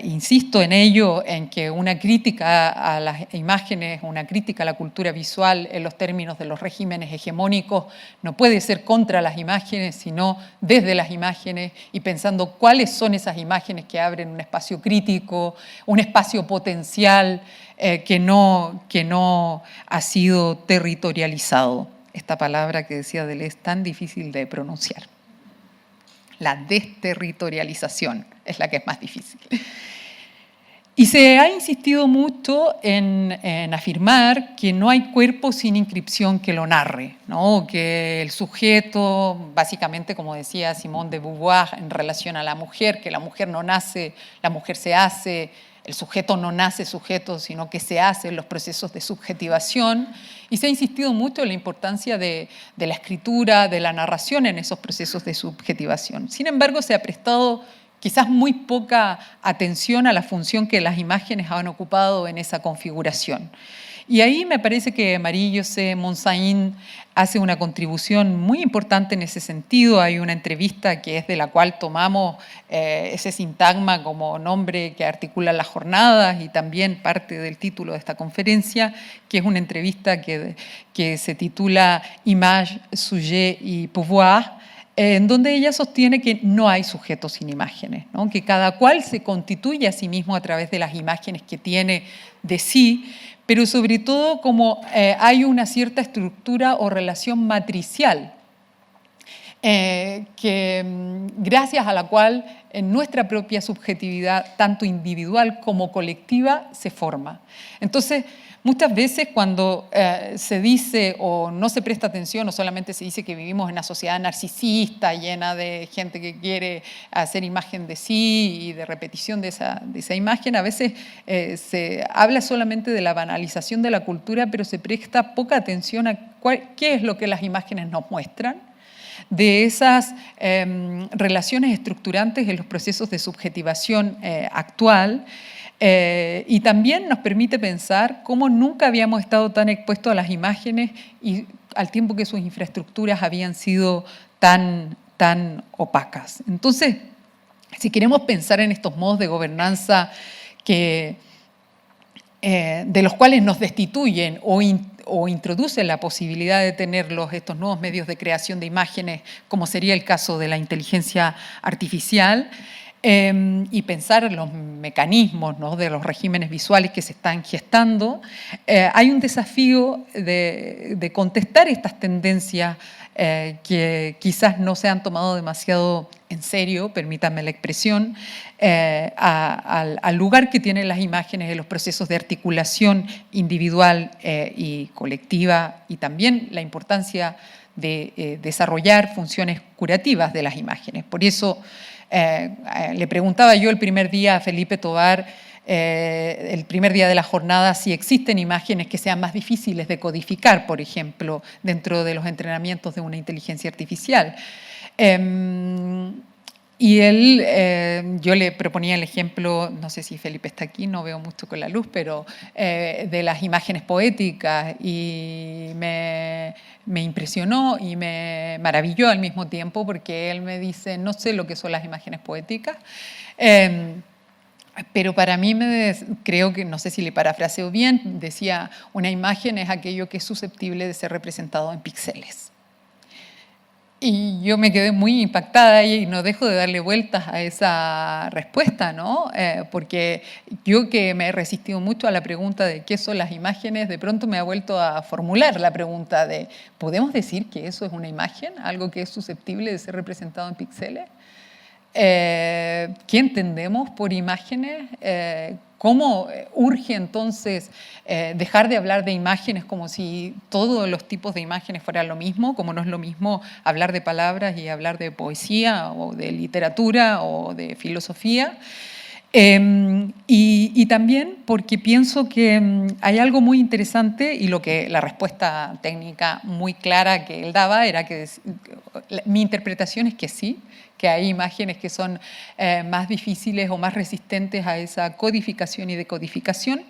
insisto en ello, en que una crítica a las imágenes, una crítica a la cultura visual en los términos de los regímenes hegemónicos no puede ser contra las imágenes, sino desde las imágenes, y pensando cuáles son esas imágenes que abren un espacio crítico, un espacio potencial que no ha sido territorializado. Esta palabra que decía Deleuze es tan difícil de pronunciar. La desterritorialización es la que es más difícil. Y se ha insistido mucho en afirmar que no hay cuerpo sin inscripción que lo narre, ¿no? Que el sujeto, básicamente, como decía Simone de Beauvoir en relación a la mujer, que la mujer no nace, la mujer se hace, el sujeto no nace sujeto, sino que se hace en los procesos de subjetivación. Y se ha insistido mucho en la importancia de la escritura, de la narración en esos procesos de subjetivación. Sin embargo, se ha prestado quizás muy poca atención a la función que las imágenes han ocupado en esa configuración. Y ahí me parece que Marie-José Monsaïn hace una contribución muy importante en ese sentido. Hay una entrevista que es de la cual tomamos ese sintagma como nombre que articula las jornadas y también parte del título de esta conferencia, que es una entrevista que se titula Image, Sujet y Pouvoir, en donde ella sostiene que no hay sujetos sin imágenes, ¿no? Que cada cual se constituye a sí mismo a través de las imágenes que tiene de sí, pero sobre todo como hay una cierta estructura o relación matricial gracias a la cual nuestra propia subjetividad, tanto individual como colectiva, se forma. Entonces, muchas veces cuando se dice o no se presta atención o solamente se dice que vivimos en una sociedad narcisista llena de gente que quiere hacer imagen de sí y de repetición de esa imagen, a veces se habla solamente de la banalización de la cultura, pero se presta poca atención a qué es lo que las imágenes nos muestran, de esas relaciones estructurantes en los procesos de subjetivación actual. Y también nos permite pensar cómo nunca habíamos estado tan expuestos a las imágenes y al tiempo que sus infraestructuras habían sido tan opacas. Entonces, si queremos pensar en estos modos de gobernanza de los cuales nos destituyen o introducen la posibilidad de tener estos nuevos medios de creación de imágenes, como sería el caso de la inteligencia artificial, y pensar en los mecanismos, ¿no?, de los regímenes visuales que se están gestando, hay un desafío de contestar estas tendencias que quizás no se han tomado demasiado en serio, permítanme la expresión, al lugar que tienen las imágenes en los procesos de articulación individual y colectiva, y también la importancia de desarrollar funciones curativas de las imágenes. Por eso le preguntaba yo el primer día a Felipe Tovar, el primer día de la jornada, si existen imágenes que sean más difíciles de codificar, por ejemplo, dentro de los entrenamientos de una inteligencia artificial. Y yo le proponía el ejemplo, no sé si Felipe está aquí, no veo mucho con la luz, pero de las imágenes poéticas, y me me impresionó y me maravilló al mismo tiempo, porque él me dice, no sé lo que son las imágenes poéticas, pero para mí creo que, no sé si le parafraseo bien, decía, una imagen es aquello que es susceptible de ser representado en píxeles. Y yo me quedé muy impactada y no dejo de darle vueltas a esa respuesta, ¿no? Porque yo, que me he resistido mucho a la pregunta de qué son las imágenes, de pronto me ha vuelto a formular la pregunta de, ¿podemos decir que eso es una imagen? Algo que es susceptible de ser representado en píxeles. ¿Qué entendemos por imágenes? ¿Cómo urge entonces dejar de hablar de imágenes como si todos los tipos de imágenes fueran lo mismo, como no es lo mismo hablar de palabras y hablar de poesía o de literatura o de filosofía? Y también porque pienso que hay algo muy interesante, y la respuesta técnica muy clara que él daba era que mi interpretación es que sí, que hay imágenes que son más difíciles o más resistentes a esa codificación y decodificación,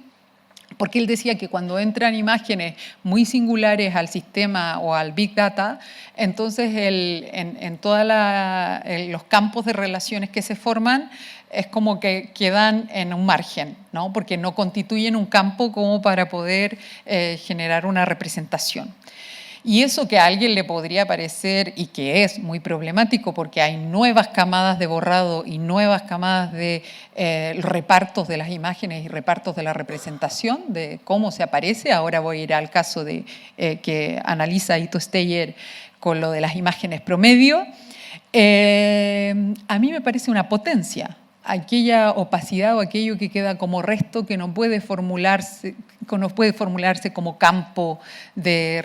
porque él decía que cuando entran imágenes muy singulares al sistema o al Big Data, entonces en todos los campos de relaciones que se forman es como que quedan en un margen, ¿no? Porque no constituyen un campo como para poder generar una representación. Y eso, que a alguien le podría parecer, y que es muy problemático porque hay nuevas camadas de borrado y nuevas camadas de repartos de las imágenes y repartos de la representación, de cómo se aparece. Ahora voy a ir al caso que analiza Ito Steyer con lo de las imágenes promedio. A mí me parece una potencia aquella opacidad o aquello que queda como resto, que no puede formularse como campo de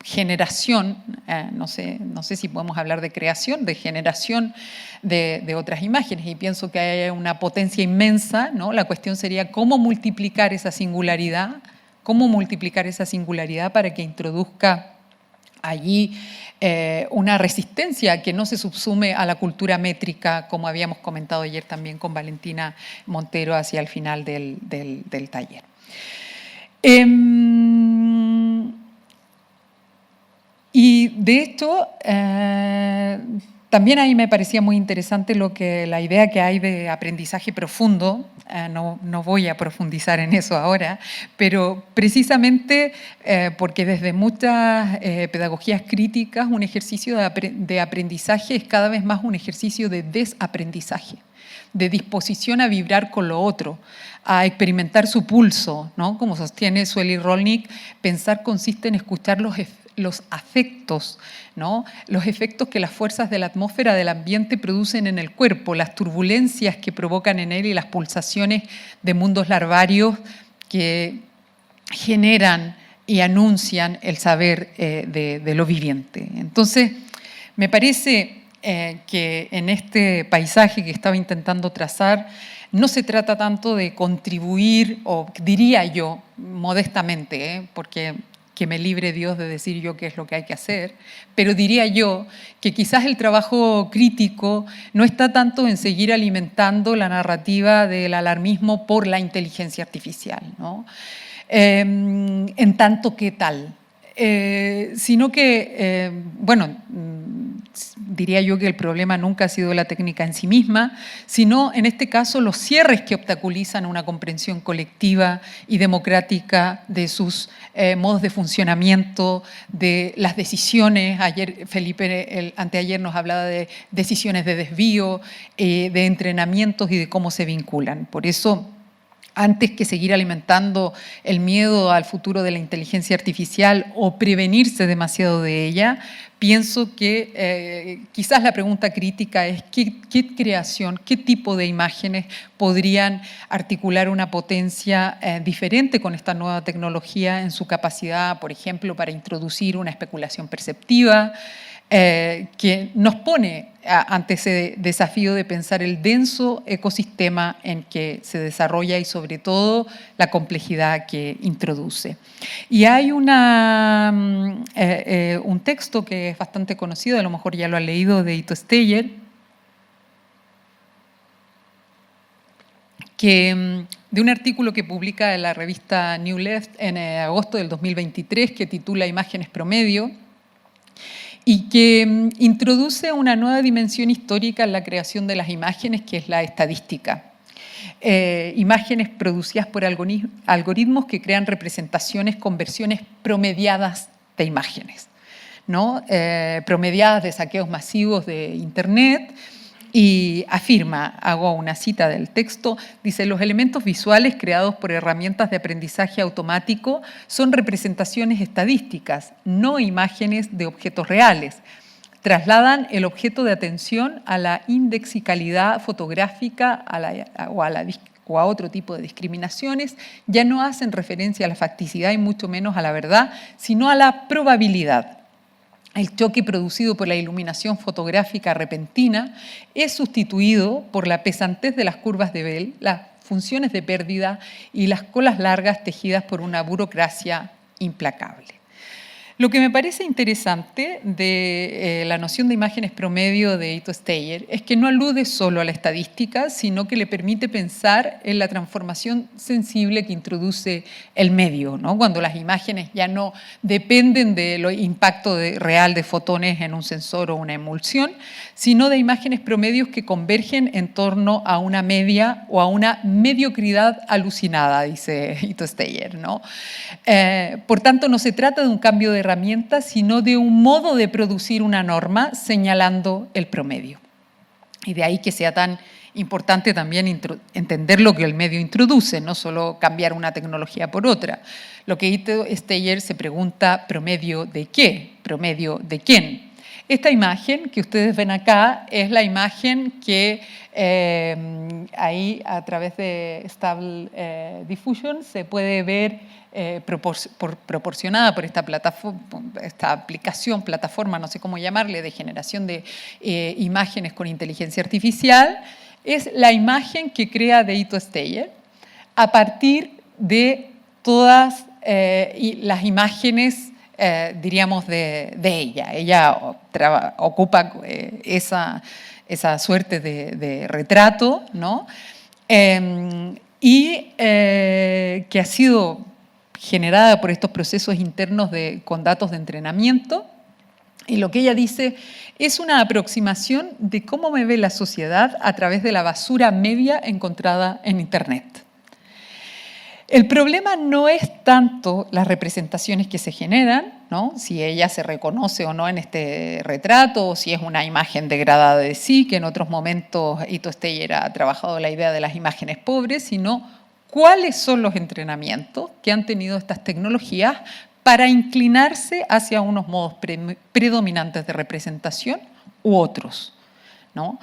generación, no sé si podemos hablar de creación, de generación de otras imágenes, y pienso que hay una potencia inmensa, ¿no? La cuestión sería cómo multiplicar esa singularidad para que introduzca allí una resistencia que no se subsume a la cultura métrica, como habíamos comentado ayer también con Valentina Montero hacia el final del taller. Y de esto, también ahí me parecía muy interesante la idea que hay de aprendizaje profundo. No voy a profundizar en eso ahora, pero precisamente porque desde muchas pedagogías críticas un ejercicio de aprendizaje es cada vez más un ejercicio de desaprendizaje, de disposición a vibrar con lo otro, a experimentar su pulso, ¿no? Como sostiene Sueli Rolnik, pensar consiste en escuchar los afectos, ¿no? Los efectos que las fuerzas de la atmósfera del ambiente producen en el cuerpo, las turbulencias que provocan en él y las pulsaciones de mundos larvarios que generan y anuncian el saber de lo viviente. Entonces, me parece que en este paisaje que estaba intentando trazar, no se trata tanto de contribuir, o diría yo, modestamente, porque que me libre Dios de decir yo qué es lo que hay que hacer, pero diría yo que quizás el trabajo crítico no está tanto en seguir alimentando la narrativa del alarmismo por la inteligencia artificial, ¿no? En tanto que tal, sino que, diría yo que el problema nunca ha sido la técnica en sí misma, sino en este caso los cierres que obstaculizan una comprensión colectiva y democrática de sus modos de funcionamiento, de las decisiones. Ayer Felipe, anteayer, nos hablaba de decisiones de desvío, de entrenamientos y de cómo se vinculan. Por eso, antes que seguir alimentando el miedo al futuro de la inteligencia artificial o prevenirse demasiado de ella, pienso que quizás la pregunta crítica es ¿qué creación, qué tipo de imágenes podrían articular una potencia diferente con esta nueva tecnología en su capacidad, por ejemplo, para introducir una especulación perceptiva, que nos pone ante ese desafío de pensar el denso ecosistema en que se desarrolla y sobre todo la complejidad que introduce. Y hay un texto que es bastante conocido, a lo mejor ya lo han leído, de Ito Steyer, de un artículo que publica en la revista New Left en agosto del 2023, que titula Imágenes promedio, y que introduce una nueva dimensión histórica en la creación de las imágenes, que es la estadística. Imágenes producidas por algoritmos que crean representaciones con versiones promediadas de imágenes, ¿no? Promediadas de saqueos masivos de Internet. Y afirma, hago una cita del texto, dice: los elementos visuales creados por herramientas de aprendizaje automático son representaciones estadísticas, no imágenes de objetos reales. Trasladan el objeto de atención a la indexicalidad fotográfica o a otro tipo de discriminaciones. Ya no hacen referencia a la facticidad y mucho menos a la verdad, sino a la probabilidad. El choque producido por la iluminación fotográfica repentina es sustituido por la pesantez de las curvas de Bell, las funciones de pérdida y las colas largas tejidas por una burocracia implacable. Lo que me parece interesante de la noción de imágenes promedio de Ito Steyer es que no alude solo a la estadística, sino que le permite pensar en la transformación sensible que introduce el medio, ¿no? Cuando las imágenes ya no dependen del impacto real de fotones en un sensor o una emulsión, sino de imágenes promedios que convergen en torno a una media o a una mediocridad alucinada, dice Ito Steyer, ¿no? Por tanto, no se trata de un cambio de herramientas, sino de un modo de producir una norma señalando el promedio. Y de ahí que sea tan importante también entender lo que el medio introduce, no solo cambiar una tecnología por otra. Lo que Ito Steyer se pregunta: ¿promedio de qué? ¿Promedio de quién? Esta imagen que ustedes ven acá es la imagen que ahí a través de Stable Diffusion se puede ver proporcionada por esta plataforma, esta aplicación, plataforma, no sé cómo llamarle, de generación de imágenes con inteligencia artificial. Es la imagen que crea de Ito Steyer a partir de todas las imágenes, diríamos, de ella. Ella ocupa esa suerte de retrato, ¿no? Y que ha sido generada por estos procesos internos con datos de entrenamiento. Y lo que ella dice es una aproximación de cómo me ve la sociedad a través de la basura media encontrada en Internet. El problema no es tanto las representaciones que se generan, ¿no? Si ella se reconoce o no en este retrato, o si es una imagen degradada de sí, que en otros momentos Ito Steyer ha trabajado la idea de las imágenes pobres, sino cuáles son los entrenamientos que han tenido estas tecnologías para inclinarse hacia unos modos predominantes de representación u otros, ¿no?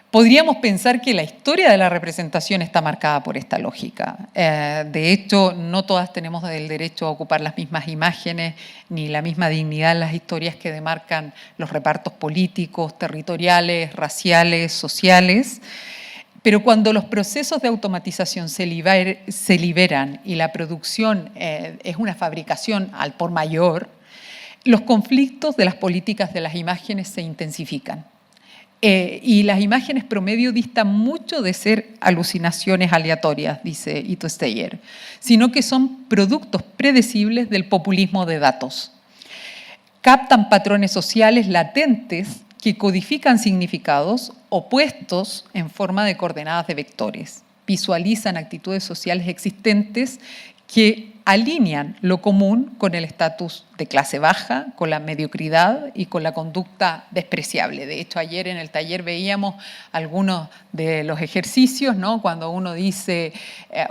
Podríamos pensar que la historia de la representación está marcada por esta lógica. De hecho, no todas tenemos el derecho a ocupar las mismas imágenes ni la misma dignidad en las historias que demarcan los repartos políticos, territoriales, raciales, sociales. Pero cuando los procesos de automatización se liberan y la producción es una fabricación al por mayor, los conflictos de las políticas de las imágenes se intensifican. Y las imágenes promedio distan mucho de ser alucinaciones aleatorias, dice Ito Steyer, sino que son productos predecibles del populismo de datos. Captan patrones sociales latentes que codifican significados opuestos en forma de coordenadas de vectores. Visualizan actitudes sociales existentes que alinean lo común con el estatus de clase baja, con la mediocridad y con la conducta despreciable. De hecho, ayer en el taller veíamos algunos de los ejercicios, ¿no? Cuando uno dice,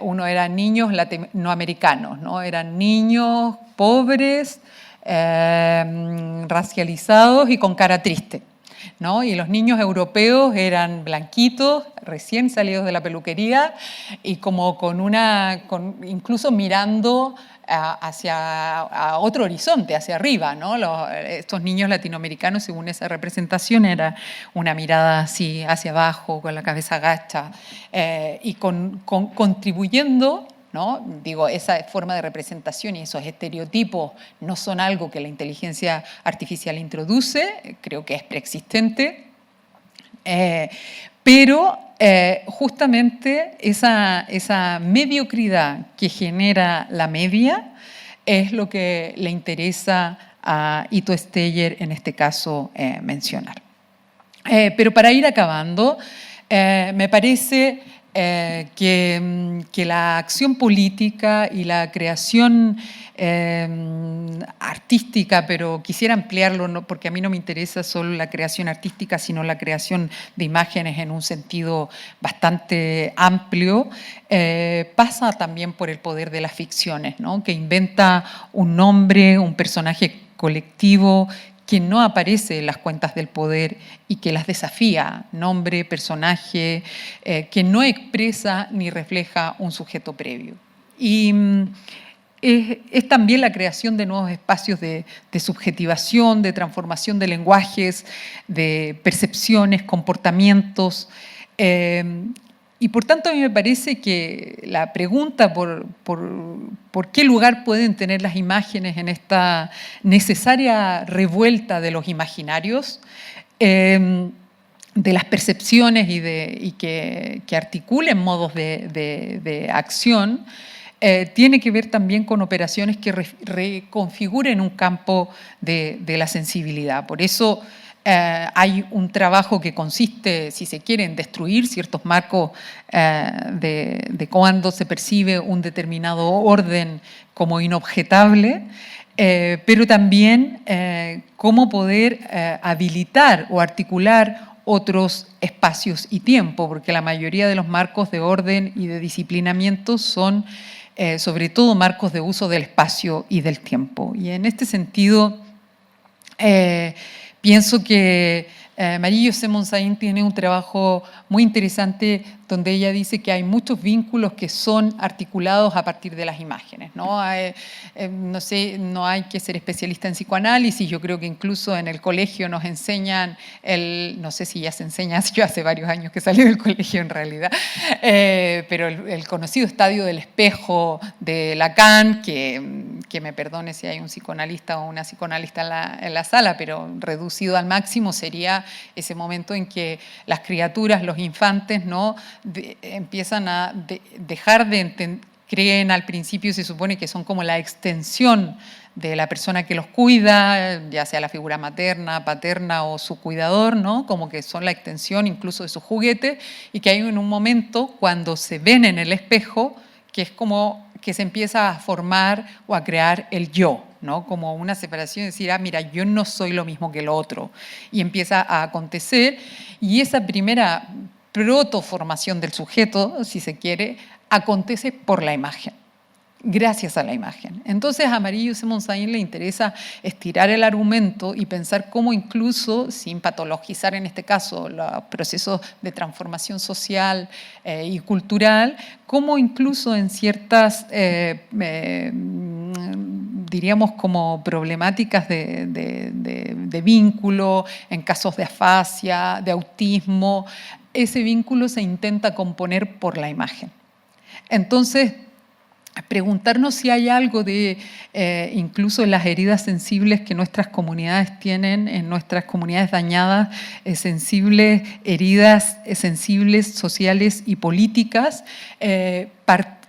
uno eran niños latinoamericanos, ¿no? Eran niños pobres, racializados y con cara triste, ¿no? Y los niños europeos eran blanquitos, recién salidos de la peluquería y como incluso mirando hacia otro horizonte, hacia arriba, ¿no? Estos niños latinoamericanos, según esa representación, era una mirada así hacia abajo, con la cabeza agacha y contribuyendo, ¿no? Digo, esa forma de representación y esos estereotipos no son algo que la inteligencia artificial introduce, creo que es preexistente, Pero justamente esa mediocridad que genera la media es lo que le interesa a Ito Steyer en este caso mencionar. Pero para ir acabando, me parece que la acción política y la creación artística, pero quisiera ampliarlo, ¿no? Porque a mí no me interesa solo la creación artística, sino la creación de imágenes en un sentido bastante amplio, pasa también por el poder de las ficciones, ¿no? Que inventa un nombre, un personaje colectivo que no aparece en las cuentas del poder y que las desafía, nombre, personaje, que no expresa ni refleja un sujeto previo. Y es también la creación de nuevos espacios de subjetivación, de transformación de lenguajes, de percepciones, comportamientos. Y por tanto a mí me parece que la pregunta por qué lugar pueden tener las imágenes en esta necesaria revuelta de los imaginarios, de las percepciones y que articulen modos de acción, tiene que ver también con operaciones que reconfiguren un campo de la sensibilidad. Por eso hay un trabajo que consiste, si se quiere, en destruir ciertos marcos de cuando se percibe un determinado orden como inobjetable, pero también cómo poder habilitar o articular otros espacios y tiempo, porque la mayoría de los marcos de orden y de disciplinamiento son sobre todo marcos de uso del espacio y del tiempo. Y en este sentido, pienso que Marie-José Monsaïn tiene un trabajo muy interesante donde ella dice que hay muchos vínculos que son articulados a partir de las imágenes, ¿no? No sé, no hay que ser especialista en psicoanálisis, yo creo que incluso en el colegio nos enseñan, no sé si ya se enseña, yo hace varios años que salí del colegio en realidad, pero el conocido estadio del espejo de Lacan, que me perdone si hay un psicoanalista o una psicoanalista en la sala, pero reducido al máximo sería ese momento en que las criaturas, los infantes, ¿no? Empiezan a dejar de entender, creen al principio, se supone que son como la extensión de la persona que los cuida, ya sea la figura materna, paterna o su cuidador, ¿no? Como que son la extensión incluso de su juguete, y que hay en un momento cuando se ven en el espejo que es como que se empieza a formar o a crear el yo, ¿no? Como una separación, decir, mira, yo no soy lo mismo que el otro, y empieza a acontecer, y esa primera protoformación del sujeto, si se quiere, acontece por la imagen, gracias a la imagen. Entonces a Marie-José Monsaïn le interesa estirar el argumento y pensar cómo incluso, sin patologizar en este caso los procesos de transformación social y cultural, cómo incluso en ciertas, diríamos como problemáticas de vínculo, en casos de afasia, de autismo, ese vínculo se intenta componer por la imagen. Entonces, preguntarnos si hay algo de, incluso en las heridas sensibles que nuestras comunidades tienen, en nuestras comunidades dañadas, sensibles, heridas sensibles, sociales y políticas,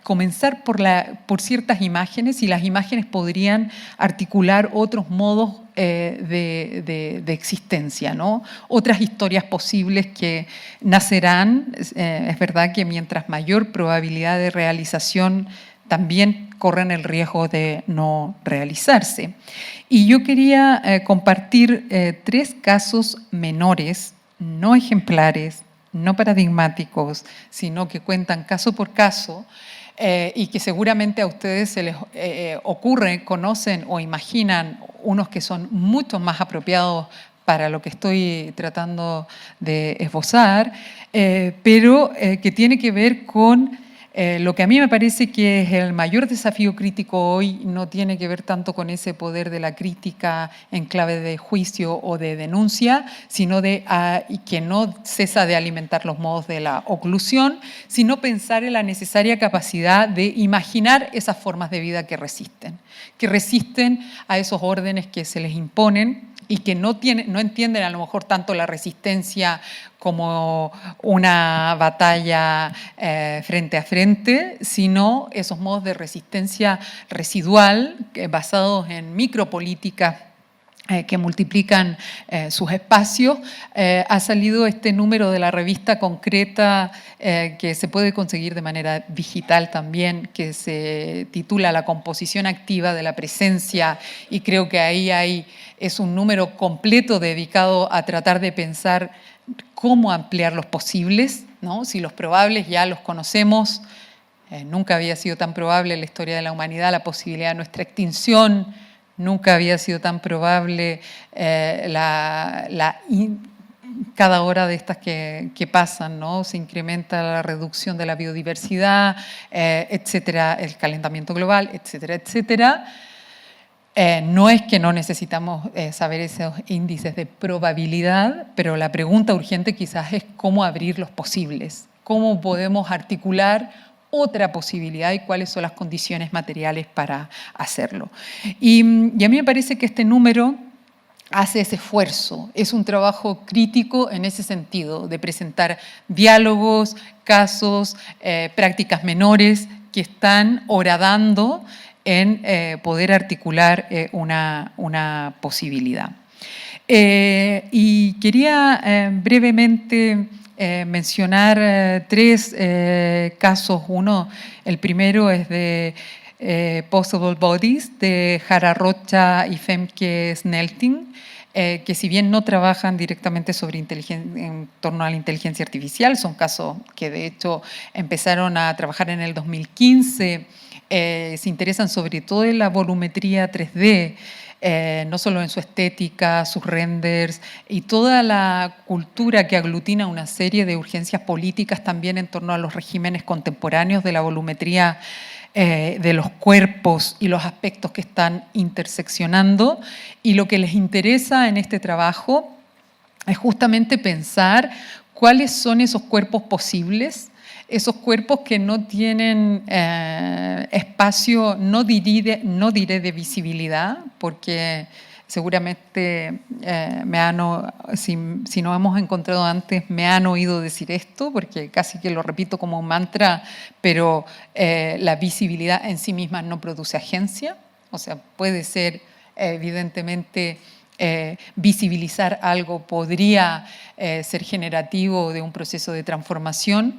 comenzar por ciertas imágenes, y las imágenes podrían articular otros modos de existencia, ¿no? Otras historias posibles que nacerán. Es verdad que mientras mayor probabilidad de realización, también corren el riesgo de no realizarse. Y yo quería compartir 3 casos menores, no ejemplares, no paradigmáticos, sino que cuentan caso por caso, y que seguramente a ustedes se les ocurre, conocen o imaginan unos que son mucho más apropiados para lo que estoy tratando de esbozar, pero que tiene que ver con lo que a mí me parece que es el mayor desafío crítico hoy. No tiene que ver tanto con ese poder de la crítica en clave de juicio o de denuncia, sino que no cesa de alimentar los modos de la oclusión, sino pensar en la necesaria capacidad de imaginar esas formas de vida que resisten a esos órdenes que se les imponen, y que no entienden a lo mejor tanto la resistencia como una batalla frente a frente, sino esos modos de resistencia residual basados en micropolíticas que multiplican sus espacios. Ha salido este número de la revista Concreta que se puede conseguir de manera digital también, que se titula La composición activa de la presencia, y creo que ahí es un número completo dedicado a tratar de pensar cómo ampliar los posibles, ¿no? Si los probables ya los conocemos, nunca había sido tan probable en la historia de la humanidad la posibilidad de nuestra extinción. Nunca había sido tan probable cada hora de estas que pasan, ¿no? Se incrementa la reducción de la biodiversidad, etcétera, el calentamiento global, etcétera, etcétera. No es que no necesitamos saber esos índices de probabilidad, pero la pregunta urgente quizás es cómo abrir los posibles, cómo podemos articular otra posibilidad y cuáles son las condiciones materiales para hacerlo. Y a mí me parece que este número hace ese esfuerzo, es un trabajo crítico en ese sentido, de presentar diálogos, casos, prácticas menores que están horadando en poder articular una posibilidad. Y quería brevemente mencionar tres casos. El primero es de Possible Bodies, de Jara Rocha y Femke Snelting, que si bien no trabajan directamente en torno a la inteligencia artificial, son casos que de hecho empezaron a trabajar en el 2015, se interesan sobre todo en la volumetría 3D, no solo en su estética, sus renders y toda la cultura que aglutina una serie de urgencias políticas también en torno a los regímenes contemporáneos de la volumetría de los cuerpos y los aspectos que están interseccionando. Y lo que les interesa en este trabajo es justamente pensar cuáles son esos cuerpos posibles, esos cuerpos que no tienen espacio, no diré de visibilidad, porque seguramente si no hemos encontrado antes, me han oído decir esto, porque casi que lo repito como un mantra, pero la visibilidad en sí misma no produce agencia. O sea, puede ser evidentemente visibilizar algo, podría ser generativo de un proceso de transformación,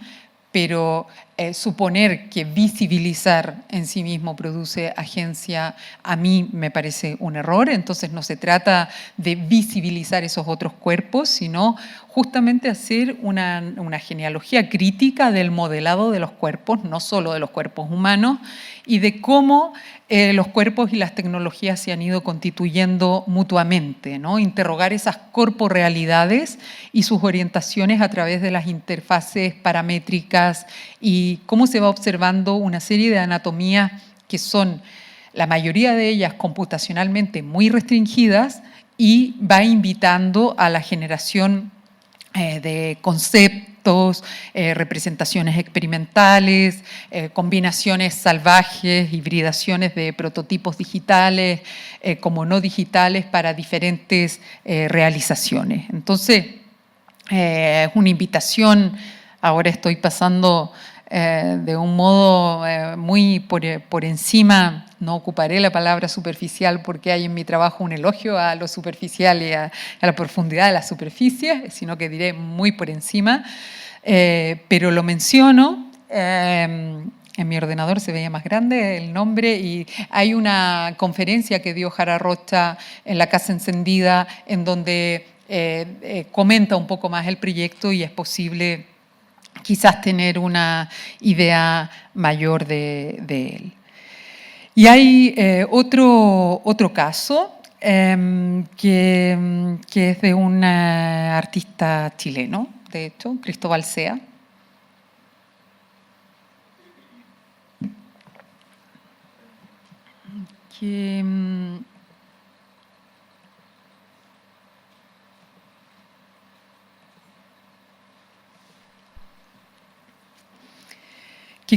pero suponer que visibilizar en sí mismo produce agencia, a mí me parece un error. Entonces no se trata de visibilizar esos otros cuerpos, sino justamente hacer una genealogía crítica del modelado de los cuerpos, no solo de los cuerpos humanos, y de cómo los cuerpos y las tecnologías se han ido constituyendo mutuamente, ¿no? Interrogar esas corporrealidades y sus orientaciones a través de las interfaces paramétricas y cómo se va observando una serie de anatomías que son, la mayoría de ellas computacionalmente muy restringidas, y va invitando a la generación de conceptos, representaciones experimentales, combinaciones salvajes, hibridaciones de prototipos digitales como no digitales para diferentes realizaciones. Entonces, es una invitación. Ahora estoy pasando de un modo muy por encima, no ocuparé la palabra superficial porque hay en mi trabajo un elogio a lo superficial y a la profundidad de las superficies, sino que diré muy por encima, pero lo menciono. En mi ordenador se veía más grande el nombre, y hay una conferencia que dio Jara Rocha en la Casa Encendida en donde comenta un poco más el proyecto y es posible quizás tener una idea mayor de él. Y hay otro caso que es de un artista chileno, de hecho, Cristóbal Sea, que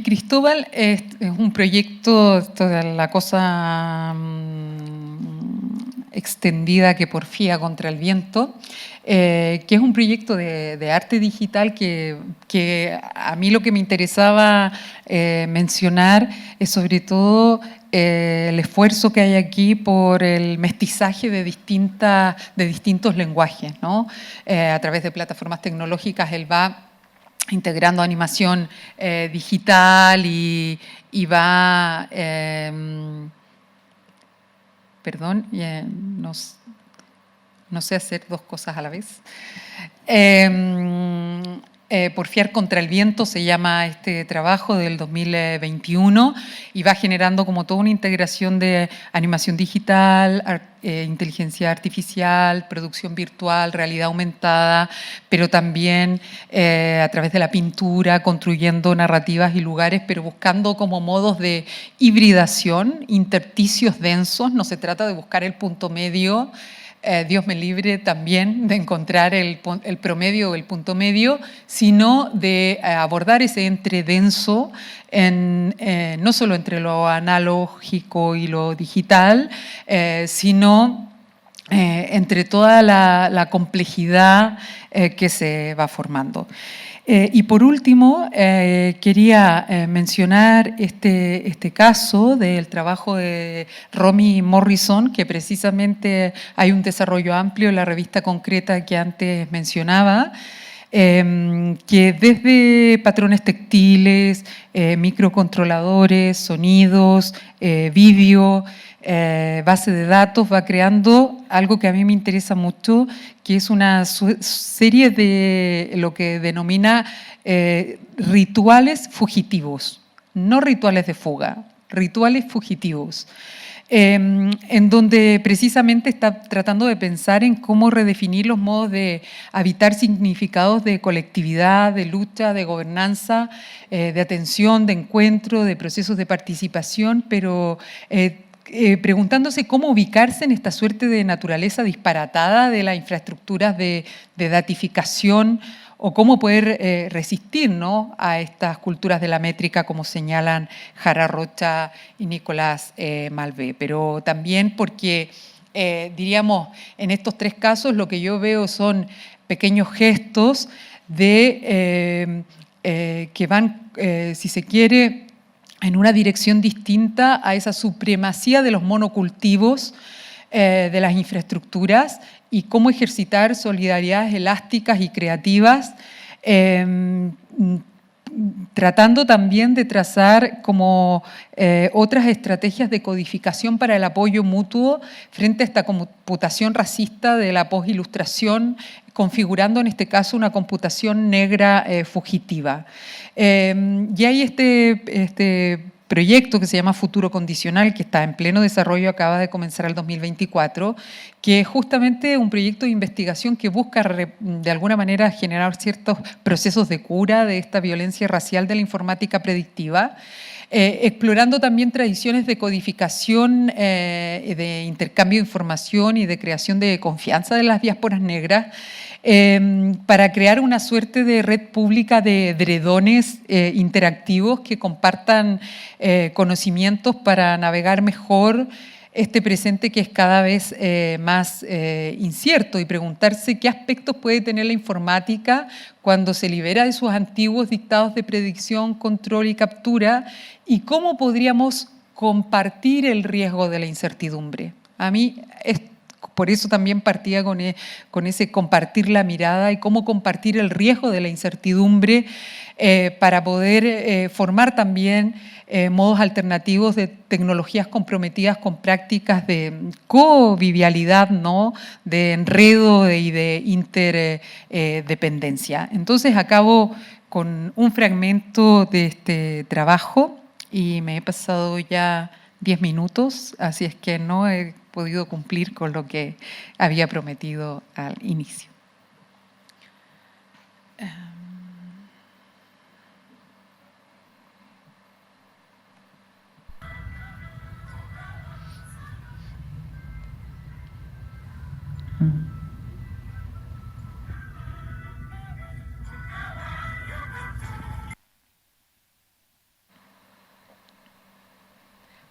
Cristóbal es un proyecto, la cosa extendida que porfía contra el viento, que es un proyecto de arte digital que a mí lo que me interesaba mencionar es sobre todo el esfuerzo que hay aquí por el mestizaje de distintos lenguajes, ¿no? A través de plataformas tecnológicas él va integrando animación digital y va... perdón, no sé hacer dos cosas a la vez. Porfiar contra el viento se llama este trabajo del 2021 y va generando como toda una integración de animación digital, inteligencia artificial, producción virtual, realidad aumentada, pero también a través de la pintura, construyendo narrativas y lugares, pero buscando como modos de hibridación, intersticios densos. No se trata de buscar el punto medio, Dios me libre también de encontrar el promedio o el punto medio, sino de abordar ese entredenso no solo entre lo analógico y lo digital, sino entre toda la complejidad que se va formando. Y por último, quería mencionar este caso del trabajo de Romy Morrison, que precisamente hay un desarrollo amplio en la revista Concreta que antes mencionaba, que desde patrones textiles, microcontroladores, sonidos, vídeo, base de datos, va creando algo que a mí me interesa mucho, que es una serie de lo que denomina rituales fugitivos, no rituales de fuga, rituales fugitivos, en donde precisamente está tratando de pensar en cómo redefinir los modos de habitar significados de colectividad, de lucha, de gobernanza, de atención, de encuentro, de procesos de participación, pero preguntándose cómo ubicarse en esta suerte de naturaleza disparatada de las infraestructuras de datificación o cómo poder resistir, ¿no?, a estas culturas de la métrica, como señalan Jara Rocha y Nicolás Malvé. Pero también porque, diríamos, en estos tres casos lo que yo veo son pequeños gestos que van, si se quiere, en una dirección distinta a esa supremacía de los monocultivos de las infraestructuras y cómo ejercitar solidaridades elásticas y creativas, tratando también de trazar como otras estrategias de codificación para el apoyo mutuo frente a esta computación racista de la postilustración, configurando en este caso una computación negra fugitiva. Y hay este proyecto que se llama Futuro Condicional, que está en pleno desarrollo, acaba de comenzar el 2024, que es justamente un proyecto de investigación que busca de alguna manera generar ciertos procesos de cura de esta violencia racial de la informática predictiva, explorando también tradiciones de codificación, de intercambio de información y de creación de confianza de las diásporas negras, para crear una suerte de red pública de edredones interactivos que compartan conocimientos para navegar mejor este presente que es cada vez más incierto, y preguntarse qué aspectos puede tener la informática cuando se libera de sus antiguos dictados de predicción, control y captura, y cómo podríamos compartir el riesgo de la incertidumbre. A mí por eso también partía con ese compartir la mirada y cómo compartir el riesgo de la incertidumbre para poder formar también modos alternativos de tecnologías comprometidas con prácticas de convivialidad, ¿no?, de enredo y de interdependencia. Entonces acabo con un fragmento de este trabajo y me he pasado ya 10 minutos, así es que no he podido cumplir con lo que había prometido al inicio.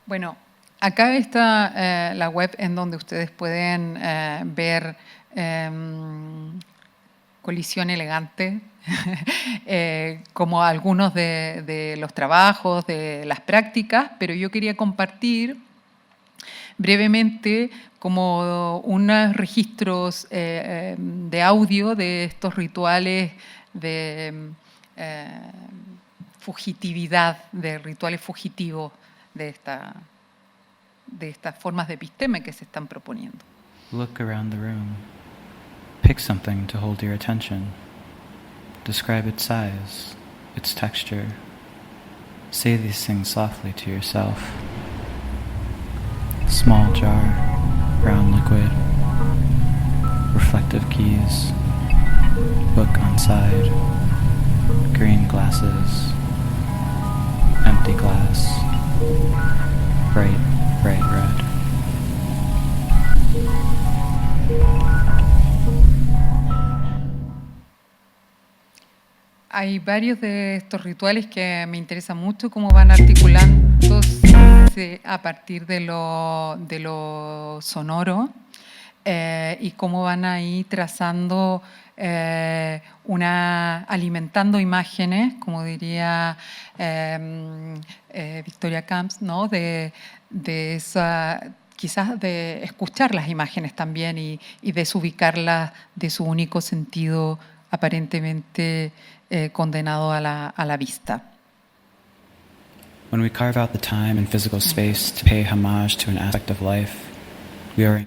Bueno, Acá está la web en donde ustedes pueden ver Colisión Elegante, como algunos de los trabajos, de las prácticas, pero yo quería compartir brevemente como unos registros de audio de estos rituales de fugitividad, de rituales fugitivos de estas formas de episteme que se están proponiendo. Look around the room. Pick something to hold your attention. Describe its size, its texture. Say these things softly to yourself. Small jar, brown liquid, reflective keys, book on side, green glasses, empty glass, bright red. Hay varios de estos rituales que me interesan mucho, cómo van articulándose a partir de lo sonoro y cómo van ahí trazando alimentando imágenes, como diría Victoria Camps, ¿no? de esa, quizás de escuchar las imágenes también y desubicarlas de su único sentido aparentemente condenado a la vista. When we carve out the time and physical space to pay homage to an aspect of life, we are...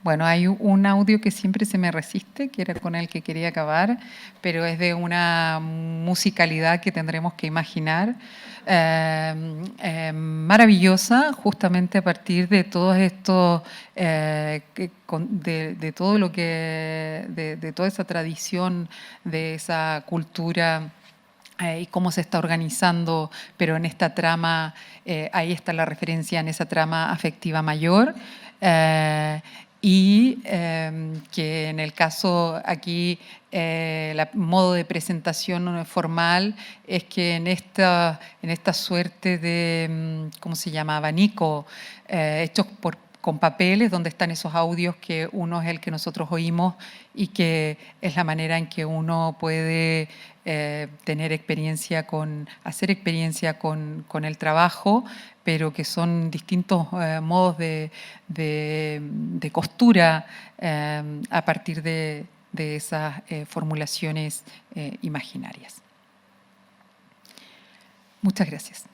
Bueno, hay un audio que siempre se me resiste, que era con el que quería acabar, pero es de una musicalidad que tendremos que imaginar, maravillosa, justamente a partir de todos estos, de todo lo que, de toda esa tradición, de esa cultura y cómo se está organizando, pero en esta trama, ahí está la referencia en esa trama afectiva mayor. Y que en el caso aquí, el modo de presentación formal es que en esta suerte de, ¿cómo se llama?, abanico, hechos con papeles, donde están esos audios que uno es el que nosotros oímos y que es la manera en que uno puede tener experiencia hacer experiencia con el trabajo, pero que son distintos modos de costura a partir de esas formulaciones imaginarias. Muchas gracias.